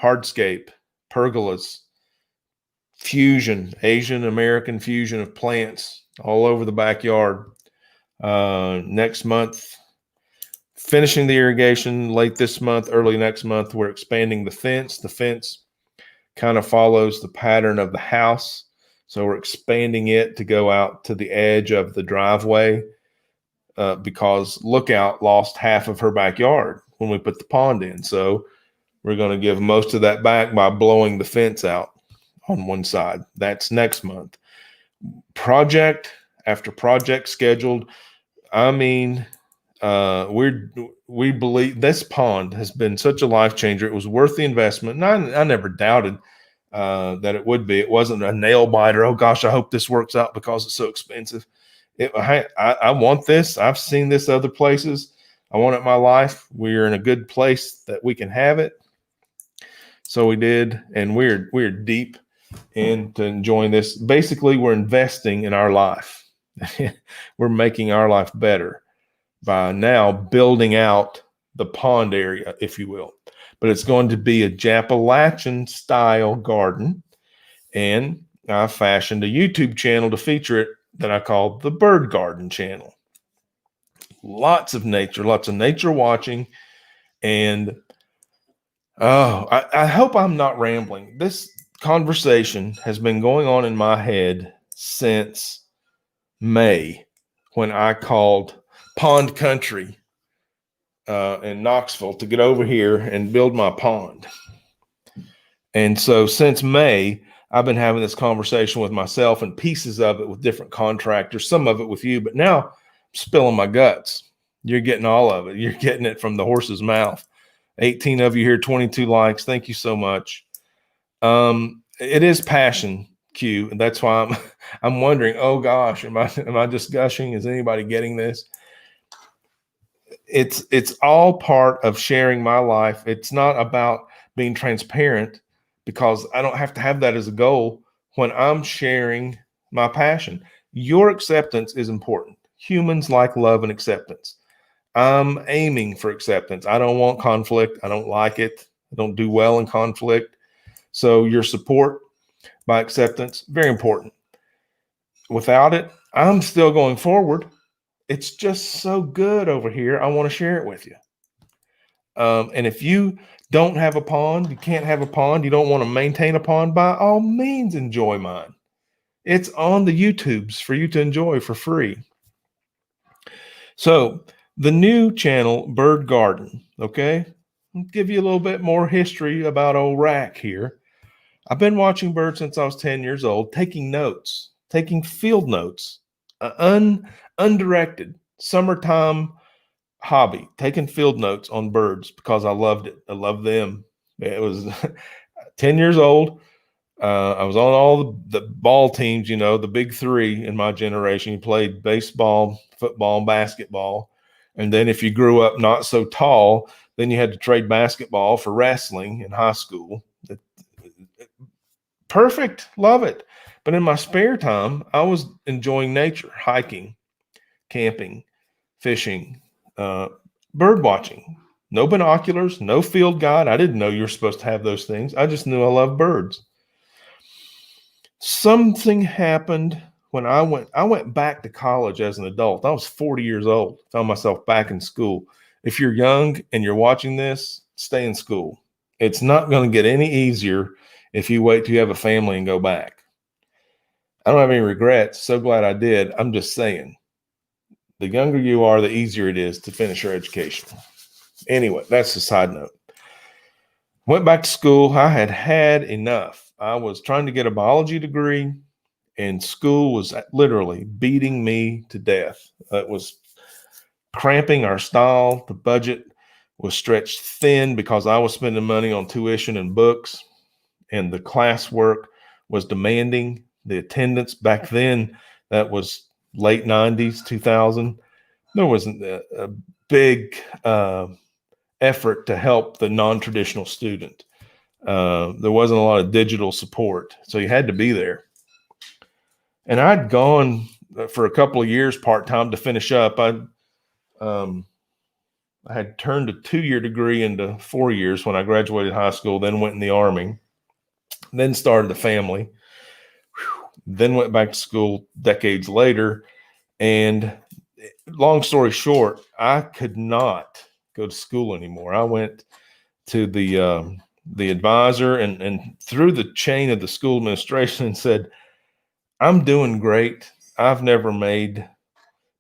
hardscape, pergolas, fusion, Asian American fusion of plants all over the backyard. Next month, finishing the irrigation late this month, early next month, we're expanding the fence. The fence kind of follows the pattern of the house. So we're expanding it to go out to the edge of the driveway because Lookout lost half of her backyard when we put the pond in. So we're going to give most of that back by blowing the fence out on one side. That's next month. Project after project scheduled. I mean, we believe this pond has been such a life changer. It was worth the investment. And I never doubted that it would be. It wasn't a nail biter. Oh gosh, I hope this works out because it's so expensive. I want this. I've seen this other places. I want it in my life. We're in a good place that we can have it. So we did, and we're deep into enjoying this. Basically, we're investing in our life. We're making our life better by now building out the pond area, if you will. But it's going to be a Appalachian style garden. And I fashioned a YouTube channel to feature it that I called the Bird Garden channel. Lots of nature watching. And I hope I'm not rambling. This conversation has been going on in my head since May when I called Pond Country in Knoxville to get over here and build my pond. And so since May, I've been having this conversation with myself and pieces of it with different contractors, some of it with you, but now I'm spilling my guts. You're getting all of it. You're getting it from the horse's mouth. 18 of you here, 22 likes. Thank you so much. It is passion, Q, and that's why I'm wondering, oh gosh, am I just gushing? Is anybody getting this? It's all part of sharing my life. It's not about being transparent because I don't have to have that as a goal when I'm sharing my passion. Your acceptance is important. Humans like love and acceptance. I'm aiming for acceptance. I don't want conflict. I don't like it. I don't do well in conflict. So your support by acceptance, very important. Without it, I'm still going forward. It's just so good over here. I want to share it with you. And if you don't have a pond, you can't have a pond, you don't want to maintain a pond, by all means, enjoy mine. It's on the YouTubes for you to enjoy for free. So the new channel, Bird Garden, okay? I'll give you a little bit more history about old Rack here. I've been watching birds since I was 10 years old, taking notes, taking field notes, undirected summertime hobby, taking field notes on birds because I loved it. I love them. It was 10 years old. I was on all the ball teams, the big three in my generation. You played baseball, football, and basketball. And then if you grew up not so tall, then you had to trade basketball for wrestling in high school. Perfect. Love it. But in my spare time, I was enjoying nature, hiking, camping, fishing, bird watching. No binoculars, no field guide. I didn't know you were supposed to have those things. I just knew I loved birds. Something happened when I went back to college as an adult. I was 40 years old, found myself back in school. If you're young and you're watching this, stay in school. It's not going to get any easier if you wait till you have a family and go back. I don't have any regrets. So glad I did. I'm just saying, the younger you are, the easier it is to finish your education. Anyway, that's a side note. Went back to school. I had enough. I was trying to get a biology degree, and school was literally beating me to death. It was cramping our style. The budget was stretched thin because I was spending money on tuition and books, and the classwork was demanding. The attendance back then, that was late 90s, 2000. There wasn't a big effort to help the non-traditional student. There wasn't a lot of digital support, so you had to be there. And I'd gone for a couple of years part-time to finish up. I had turned a 2-year degree into 4 years when I graduated high school, then went in the Army, then started a family, then went back to school decades later. And long story short, I could not go to school anymore. I went to the advisor and through the chain of the school administration and said, I'm doing great. I've never made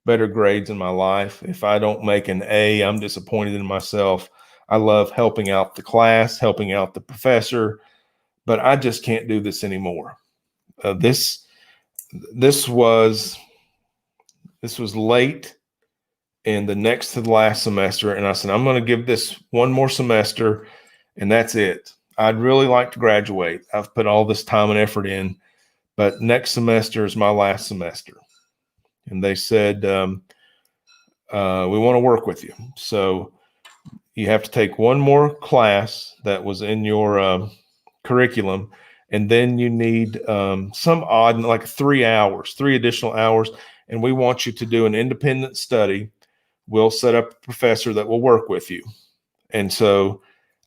better grades in my life. If I don't make an A, I'm disappointed in myself. I love helping out the class, helping out the professor, but I just can't do this anymore. This was late in the next to the last semester, and I said, I'm going to give this one more semester, and that's it. I'd really like to graduate. I've put all this time and effort in, but next semester is my last semester. And they said, we want to work with you. So you have to take one more class that was in your curriculum, and then you need some odd, like 3 additional hours, and we want you to do an independent study. We'll set up a professor that will work with you. And so,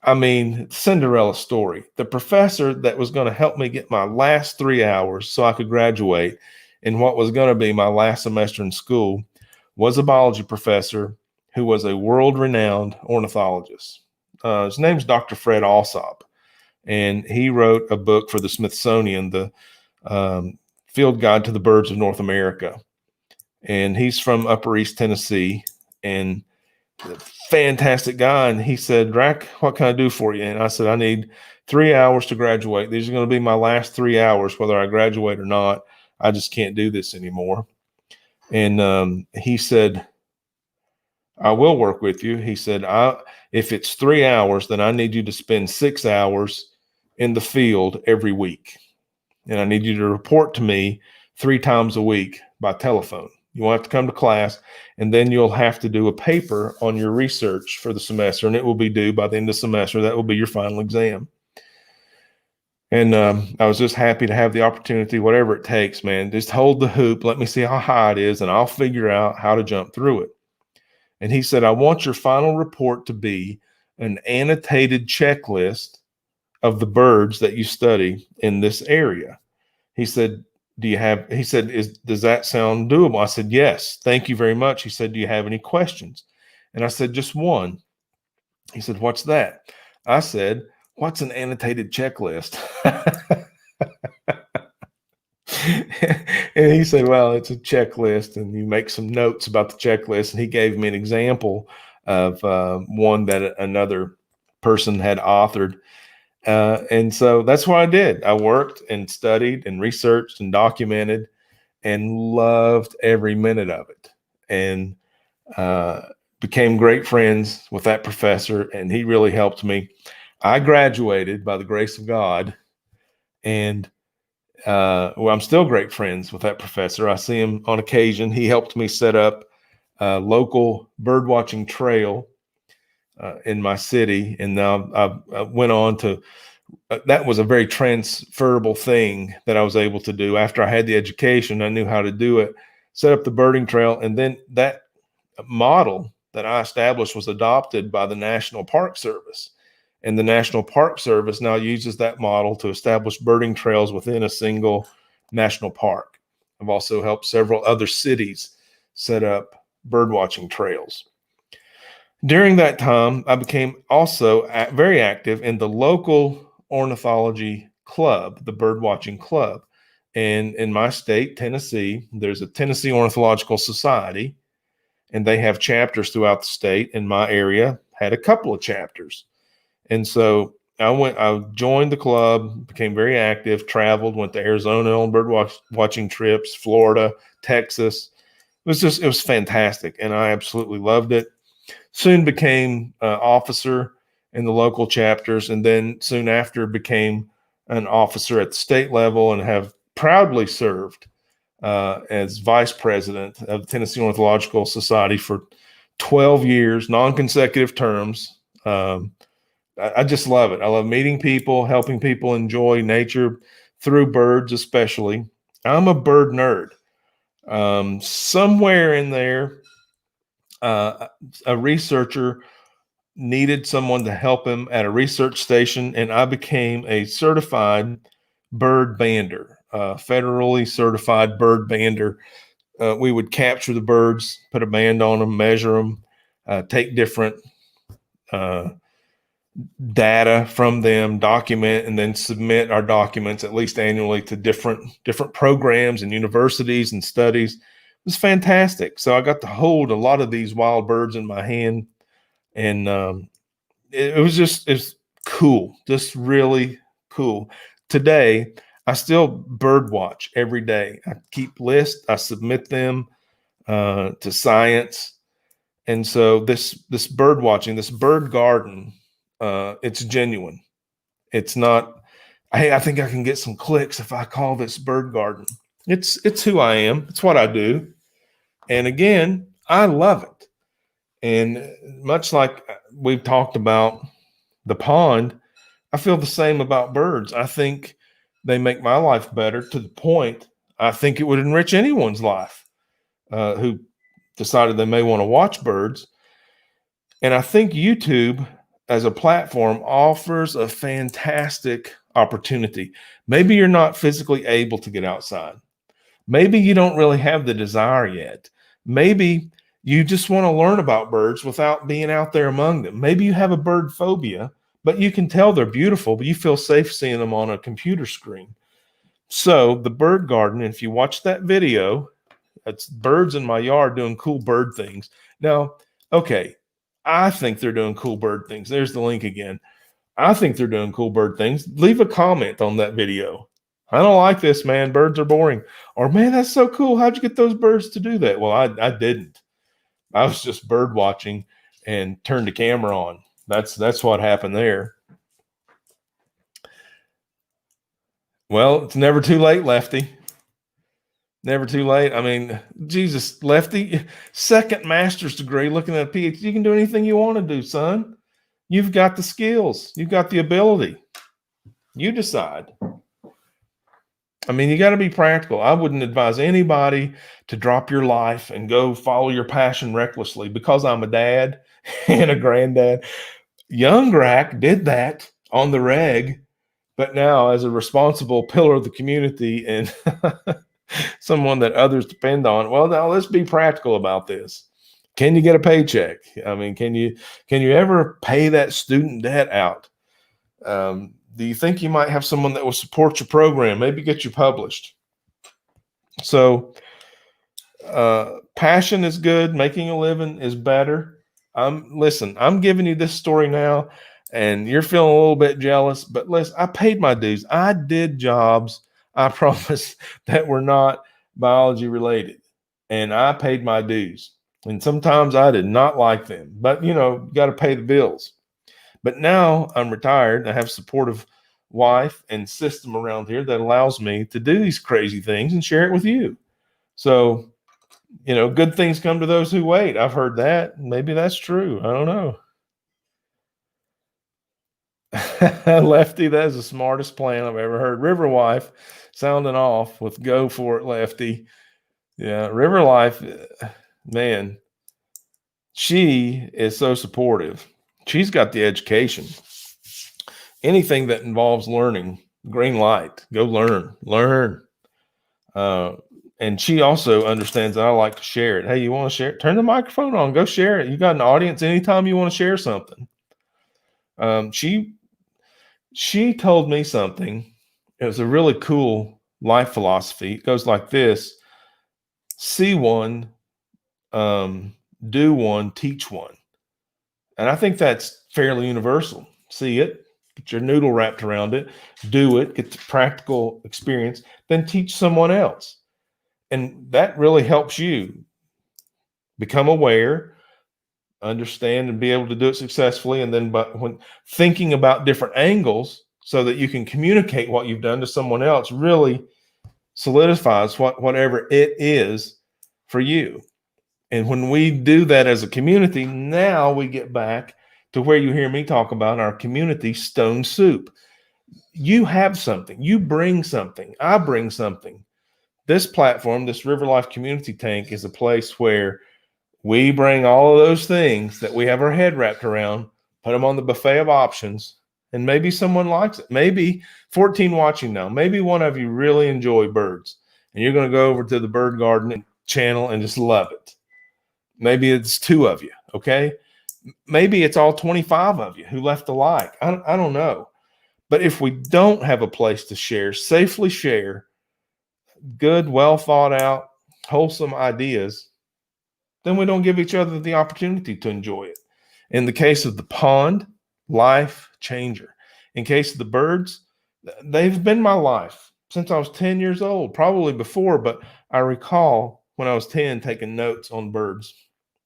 I mean, Cinderella story. The professor that was going to help me get my last 3 hours so I could graduate in what was going to be my last semester in school was a biology professor who was a world-renowned ornithologist. His name's Dr. Fred Alsop, and he wrote a book for the Smithsonian, the Field Guide to the Birds of North America. And he's from Upper East Tennessee, and a fantastic guy. And he said, Drac, what can I do for you? And I said, I need 3 hours to graduate. These are going to be my last 3 hours, whether I graduate or not. I just can't do this anymore. And he said, I will work with you. He said, if it's 3 hours, then I need you to spend 6 hours in the field every week. And I need you to report to me 3 times a week by telephone. You won't have to come to class, and then you'll have to do a paper on your research for the semester, and it will be due by the end of the semester. That will be your final exam. And I was just happy to have the opportunity, whatever it takes, man. Just hold the hoop. Let me see how high it is, and I'll figure out how to jump through it. And he said, I want your final report to be an annotated checklist of the birds that you study in this area. He said, does that sound doable? I said, yes, thank you very much. He said, do you have any questions? And I said, just one. He said, what's that? I said, what's an annotated checklist? And he said, well, it's a checklist, and you make some notes about the checklist. And he gave me an example of one that another person had authored. And so that's what I did. I worked and studied and researched and documented and loved every minute of it, and became great friends with that professor, and he really helped me. I graduated by the grace of God, and I'm still great friends with that professor. I see him on occasion. He helped me set up a local bird watching trail in my city. And now I went on to, that was a very transferable thing that I was able to do. After I had the education, I knew how to do it, set up the birding trail. And then that model that I established was adopted by the National Park Service. And the National Park Service now uses that model to establish birding trails within a single national park. I've also helped several other cities set up bird watching trails. During that time, I became also very active in the local ornithology club, the bird watching club. And in my state, Tennessee, there's a Tennessee Ornithological Society, and they have chapters throughout the state. In my area, had a couple of chapters. And so I joined the club, became very active, traveled, went to Arizona on bird watching trips, Florida, Texas. It was fantastic. And I absolutely loved it. Soon became an officer in the local chapters, and then soon after became an officer at the state level, and have proudly served as vice president of the Tennessee Ornithological Society for 12 years, non-consecutive terms. I just love it. I love meeting people, helping people enjoy nature through birds, especially. I'm a bird nerd. Somewhere in there, uh, a researcher needed someone to help him at a research station, and I became a certified bird bander, federally certified bird bander. We would capture the birds, put a band on them, measure them, take different uh, data from them, document, and then submit our documents at least annually to different programs and universities and studies. It was fantastic. So I got to hold a lot of these wild birds in my hand, and it was it's cool, just really cool. Today, I still bird watch every day. I keep lists, I submit them to science, and so this bird watching, this bird garden, it's genuine. It's not. Hey, I think I can get some clicks if I call this bird garden. It's who I am. It's what I do, and again, I love it. And much like we've talked about the pond, I feel the same about birds. I think they make my life better to the point I think it would enrich anyone's life who decided they may want to watch birds. And I think YouTube as a platform offers a fantastic opportunity. Maybe you're not physically able to get outside. Maybe you don't really have the desire yet. Maybe you just want to learn about birds without being out there among them. Maybe you have a bird phobia, but you can tell they're beautiful, but you feel safe seeing them on a computer screen. So, the bird garden, if you watch that video, it's birds in my yard doing cool bird things. Now, okay, I think they're doing cool bird things. There's the link again. I think they're doing cool bird things. Leave a comment on that video. I don't like this, man. Birds are boring. Or, man, that's so cool. How'd you get those birds to do that? Well, I didn't. I was just bird watching and turned the camera on. That's what happened there. Well, it's never too late, Lefty. Never too late. I mean, Jesus, Lefty, second master's degree, looking at a PhD. You can do anything you want to do, son. You've got the skills. You've got the ability. You decide. I mean, you got to be practical. I wouldn't advise anybody to drop your life and go follow your passion recklessly because I'm a dad and a granddad. Young Grack did that on the reg, but now as a responsible pillar of the community and someone that others depend on, well, now let's be practical about this. Can you get a paycheck? I mean, can you ever pay that student debt out? Do you think you might have someone that will support your program, maybe get you published? So passion is good. Making a living is better. Listen, I'm giving you this story now and you're feeling a little bit jealous, but listen, I paid my dues. I did jobs, I promise, that were not biology related. And I paid my dues. And sometimes I did not like them, but you got to pay the bills. But now I'm retired. I have a supportive wife and system around here that allows me to do these crazy things and share it with you. So, good things come to those who wait. I've heard that. Maybe that's true. I don't know. Lefty, that is the smartest plan I've ever heard. River Wife sounding off with go for it, Lefty. Yeah, River Life, man, she is so supportive. She's got the education. Anything that involves learning, green light, go learn. And she also understands that I like to share it. Hey, you want to share it? Turn the microphone on, go share it. You got an audience anytime you want to share something. She told me something. It was a really cool life philosophy. It goes like this: see one, do one, teach one. And I think that's fairly universal. See it, get your noodle wrapped around it, do it, get the practical experience, then teach someone else. And that really helps you become aware, understand, and be able to do it successfully. And then when thinking about different angles so that you can communicate what you've done to someone else really solidifies whatever it is for you. And when we do that as a community, now we get back to where you hear me talk about our community, Stone Soup. You have something, you bring something, I bring something. This platform, this River Life Community Tank, is a place where we bring all of those things that we have our head wrapped around, put them on the buffet of options, and maybe someone likes it. Maybe 14 watching now, maybe one of you really enjoy birds and you're going to go over to the Bird Garden channel and just love it. Maybe it's 2 of you, okay? Maybe it's all 25 of you who left a like. I don't know. But if we don't have a place to share, safely share good, well thought out, wholesome ideas, then we don't give each other the opportunity to enjoy it. In the case of the pond, life changer. In case of the birds, they've been my life since I was 10 years old, probably before, but I recall when I was 10 taking notes on birds.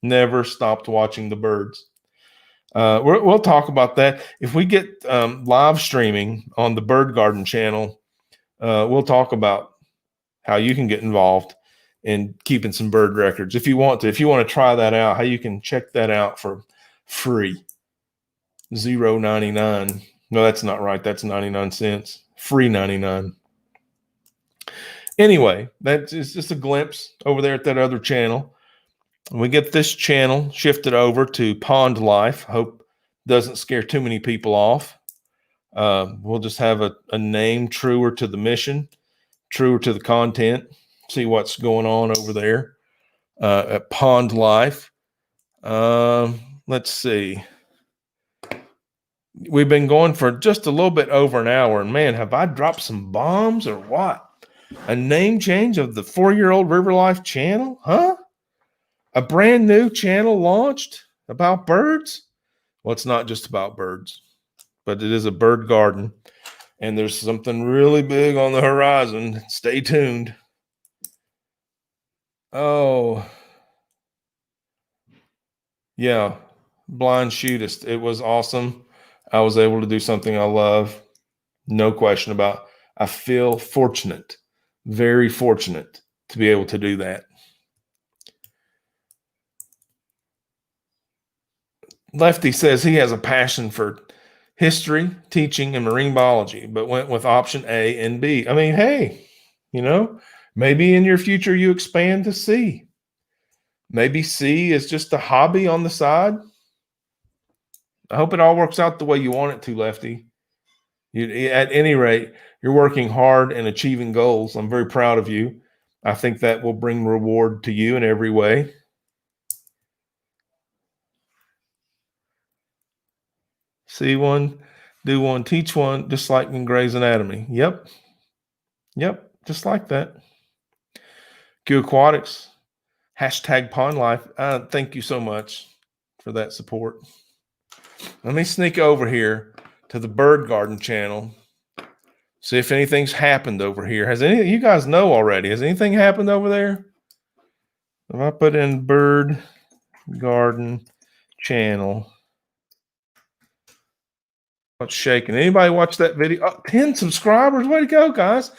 Never stopped watching the birds. We'll talk about that. If we get live streaming on the Bird Garden channel, we'll talk about how you can get involved in keeping some bird records if you want to. If you want to try that out, how you can check that out for free. $0.99. No, that's not right. That's 99 cents. Free 99. Anyway, that's just a glimpse over there at that other channel. We get this channel shifted over to Pond Life. Hope doesn't scare too many people off. We'll just have a name truer to the mission, truer to the content. See what's going on over there at Pond Life. Let's see. We've been going for just a little bit over an hour, and man, have I dropped some bombs or what? A name change of the 4-year-old River Life channel? Huh? A brand new channel launched about birds? Well, it's not just about birds, but it is a bird garden, and there's something really big on the horizon. Stay tuned. Oh, yeah. Blind Shootist. It was awesome. I was able to do something I love. No question about. I feel fortunate, very fortunate to be able to do that. Lefty says he has a passion for history, teaching, and marine biology, but went with option A and B. I mean, hey, maybe in your future you expand to C. Maybe C is just a hobby on the side. I hope it all works out the way you want it to, Lefty. At any rate, you're working hard and achieving goals. I'm very proud of you. I think that will bring reward to you in every way. See one, do one, teach one, just like in Grey's Anatomy. Yep, just like that. Q Aquatics, hashtag Pond Life. Thank you so much for that support. Let me sneak over here to the Bird Garden channel. See if anything's happened over here. You guys know already? Has anything happened over there? If I put in Bird Garden channel, what's shaking? Anybody watch that video? Oh, 10 subscribers. Way to go, guys.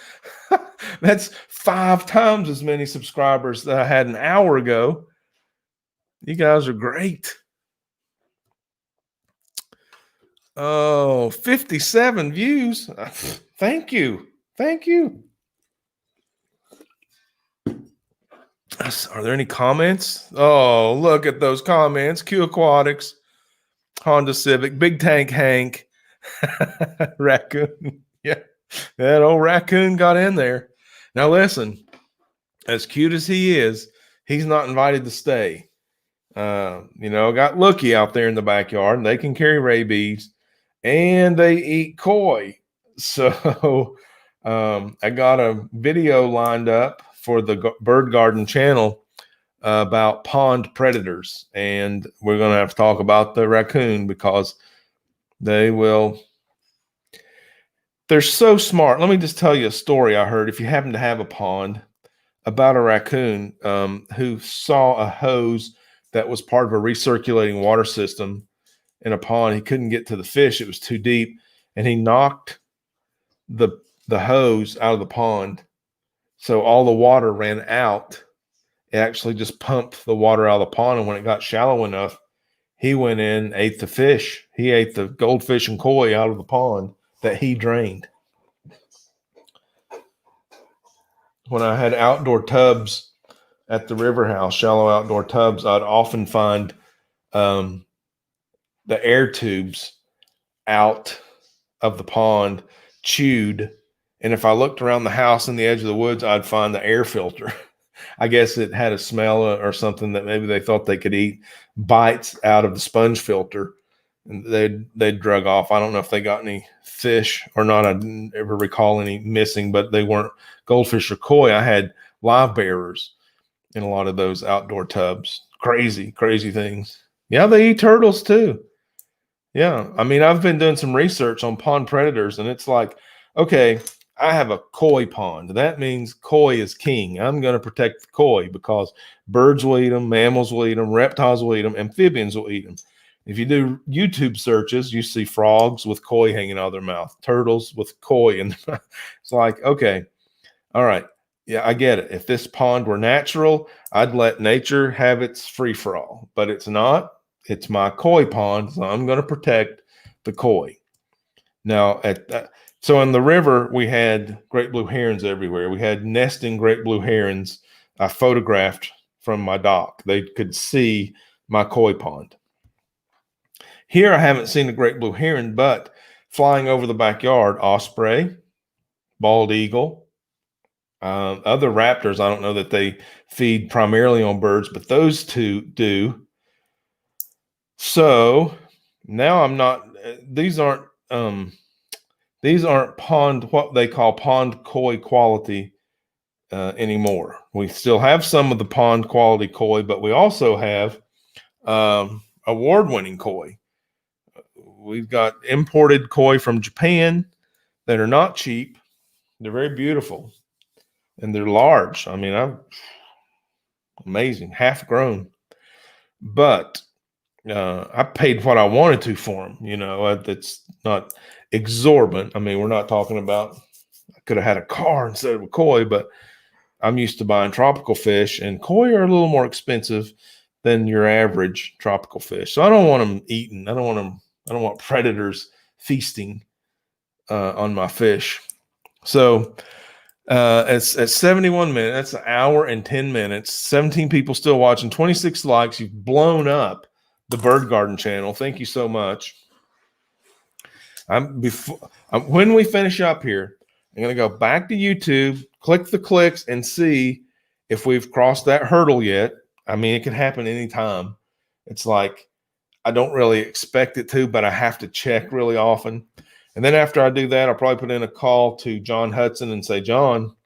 That's 5 times as many subscribers that I had an hour ago. You guys are great. Oh, 57 views. Thank you. Are there any comments? Oh, look at those comments. Q Aquatics, Honda Civic, Big Tank Hank, Raccoon. Yeah, that old raccoon got in there. Now listen, as cute as he is, he's not invited to stay. Got Looky out there in the backyard, and they can carry rabies, and they eat koi. So I got a video lined up for the Bird Garden channel about pond predators, and we're going to have to talk about the raccoon because they're so smart. Let me just tell you a story I heard, if you happen to have a pond, about a raccoon who saw a hose that was part of a recirculating water system in a pond. He couldn't get to the fish. It was too deep, and he knocked the hose out of the pond. So all the water ran out. It actually just pumped the water out of the pond. And when it got shallow enough, He went in, ate the fish. He ate the goldfish and koi out of the pond that he drained. When I had outdoor tubs at the river house, shallow outdoor tubs, I'd often find the air tubes out of the pond chewed. And if I looked around the house in the edge of the woods, I'd find the air filter. I guess it had a smell or something that maybe they thought they could eat bites out of the sponge filter, and they'd drug off. I don't know if they got any fish or not. I didn't ever recall any missing, but they weren't goldfish or koi. I had live bearers in a lot of those outdoor tubs. Crazy, crazy things. Yeah, they eat turtles too. Yeah. I mean, I've been doing some research on pond predators, and it's like, okay, I have a koi pond. That means koi is king. I'm going to protect the koi because birds will eat them, mammals will eat them, reptiles will eat them, amphibians will eat them. If you do YouTube searches, you see frogs with koi hanging out of their mouth, turtles with koi in their mouth. It's like, okay, all right. Yeah, I get it. If this pond were natural, I'd let nature have its free for all, but it's not. It's my koi pond, so I'm going to protect the koi. Now, so in the river, we had great blue herons everywhere. We had nesting great blue herons I photographed from my dock. They could see my koi pond. Here, I haven't seen a great blue heron, but flying over the backyard, osprey, bald eagle, other raptors. I don't know that they feed primarily on birds, but those two do. So now I'm not. These aren't pond, what they call pond koi quality anymore. We still have some of the pond quality koi, but we also have award-winning koi. We've got imported koi from Japan that are not cheap. They're very beautiful, and they're large. I mean, amazing, half grown. But I paid what I wanted to for them. You know, that's not exorbitant. I mean, we're not talking about I could have had a car instead of a koi, but I'm used to buying tropical fish, and koi are a little more expensive than your average tropical fish. So I don't want them eaten. I don't want predators feasting on my fish. So it's at 71 minutes. That's an hour and 10 minutes. 17 people still watching. 26 likes. You've blown up the Bird Garden channel. Thank you so much. When we finish up here, I'm going to go back to YouTube, click the clicks, and see if we've crossed that hurdle yet. I mean, it can happen anytime. It's like I don't really expect it to, but I have to check really often. And then after I do that, I'll probably put in a call to John Hudson and say, John,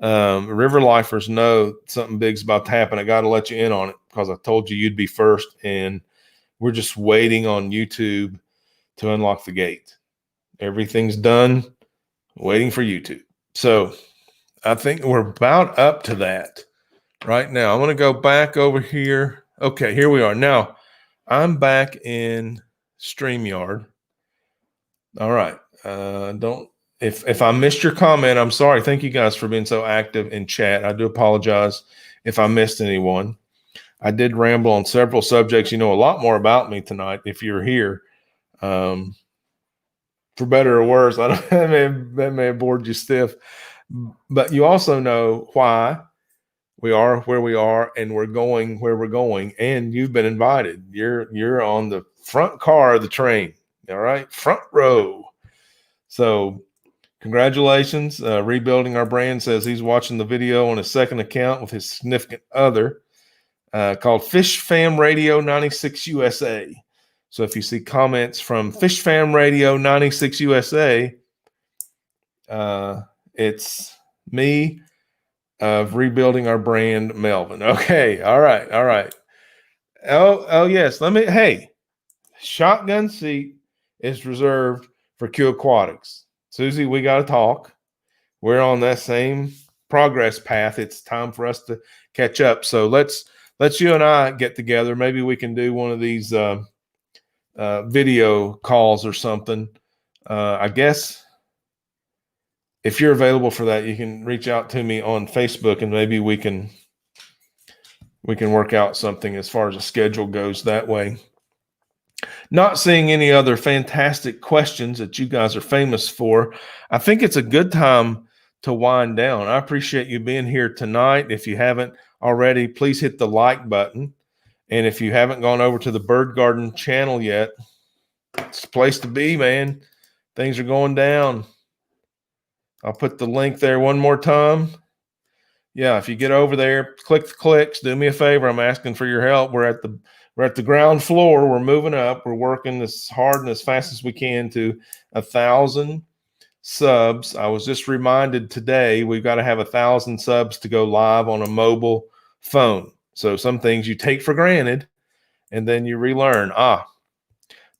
river lifers know something big's about to happen. I got to let you in on it because I told you you'd be first, and we're just waiting on YouTube to unlock the gate. Everything's done, waiting for YouTube. So I think we're about up to that right now. I'm going to go back over here. Okay, here we are. Now I'm back in StreamYard. All right. If I missed your comment, I'm sorry. Thank you guys for being so active in chat. I do apologize if I missed anyone. I did ramble on several subjects. You know a lot more about me tonight if you're here. For better or worse, that may have bored you stiff. But you also know why we are where we are and we're going where we're going. And you've been invited. You're on the front car of the train. All right. Front row. So congratulations. Rebuilding Our Brand says he's watching the video on his second account with his significant other called Fish Fam Radio 96 USA. So if you see comments from Fish Fam Radio 96 USA, it's me of Rebuilding Our Brand, Melvin. Okay. All right. Oh yes. Hey, shotgun seat is reserved for Q Aquatics. Susie, we got to talk. We're on that same progress path. It's time for us to catch up. So let's you and I get together. Maybe we can do one of these video calls or something. I guess if you're available for that, you can reach out to me on Facebook, and maybe we can work out something as far as the schedule goes that way. Not seeing any other fantastic questions that you guys are famous for, I think it's a good time to wind down. I appreciate you being here tonight. If you haven't already, please hit the like button. And if you haven't gone over to the Bird Garden channel yet, it's the place to be, man. Things are going down. I'll put the link there one more time. Yeah, if you get over there, click the clicks. Do me a favor. I'm asking for your help. We're at the ground floor. We're moving up. We're working as hard and as fast as we can to 1,000 subs. I was just reminded today we've got to have 1,000 subs to go live on a mobile phone. So some things you take for granted and then you relearn.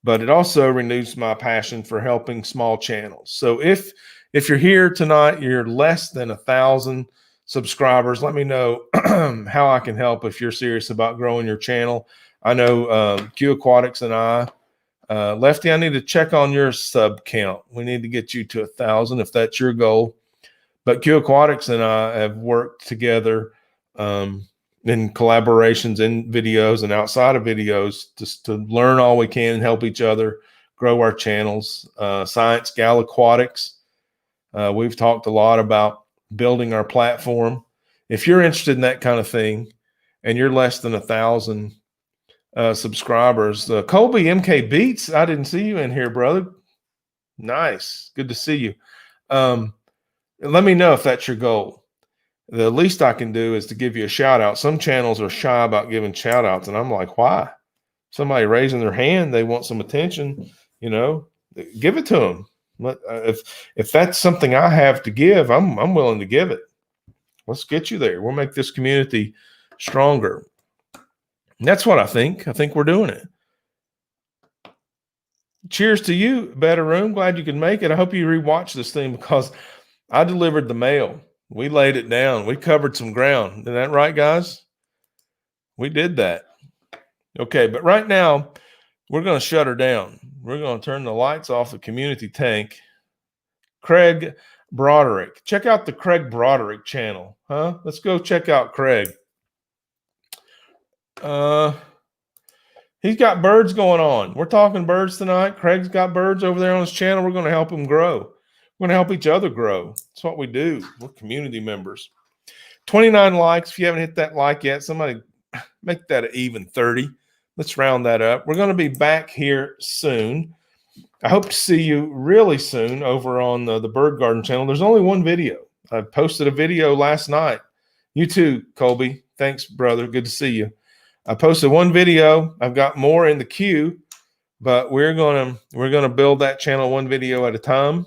But it also renews my passion for helping small channels. So if you're here tonight, you're less than 1,000 subscribers, let me know how I can help if you're serious about growing your channel. I know Q Aquatics and Lefty, I need to check on your sub count. We need to get you to 1,000 if that's your goal. But Q Aquatics and I have worked together in collaborations in videos and outside of videos just to learn all we can and help each other grow our channels. Science Gal Aquatics, we've talked a lot about building our platform. If you're interested in that kind of thing and you're less than 1,000 subscribers, Colby MK Beats, I didn't see you in here, brother. Nice. Good to see you. Let me know if that's your goal. The least I can do is to give you a shout out. Some channels are shy about giving shout outs, and I'm like, why? Somebody raising their hand, they want some attention, give it to them. If that's something I have to give, I'm willing to give it. Let's get you there. We'll make this community stronger. And that's what I think. I think we're doing it. Cheers to you, Better Room. Glad you could make it. I hope you rewatch this thing because I delivered the mail. We laid it down. We covered some ground. Isn't that right, guys? We did that. Okay, but right now, we're going to shut her down. We're going to turn the lights off the community tank. Craig Broderick. Check out the Craig Broderick channel. Let's go check out Craig. He's got birds going on. We're talking birds tonight. Craig's got birds over there on his channel. We're going to help him grow. We're going to help each other grow. That's what we do. We're community members. 29 likes. If you haven't hit that like yet, somebody make that an even 30. Let's round that up. We're going to be back here soon. I hope to see you really soon over on the Bird Garden channel. There's only one video. I posted a video last night. You too, Colby. Thanks, brother. Good to see you. I posted one video. I've got more in the queue, but we're gonna build that channel one video at a time.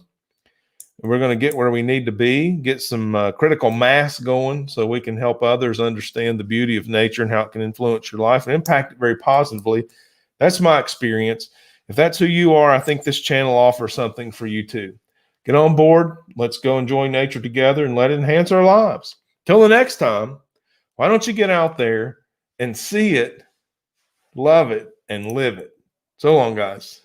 We're going to get where we need to be, get some critical mass going so we can help others understand the beauty of nature and how it can influence your life and impact it very positively. That's my experience. If that's who you are, I think this channel offers something for you too. Get on board. Let's go enjoy nature together and let it enhance our lives. Till the next time, why don't you get out there and see it, love it, and live it. So long, guys.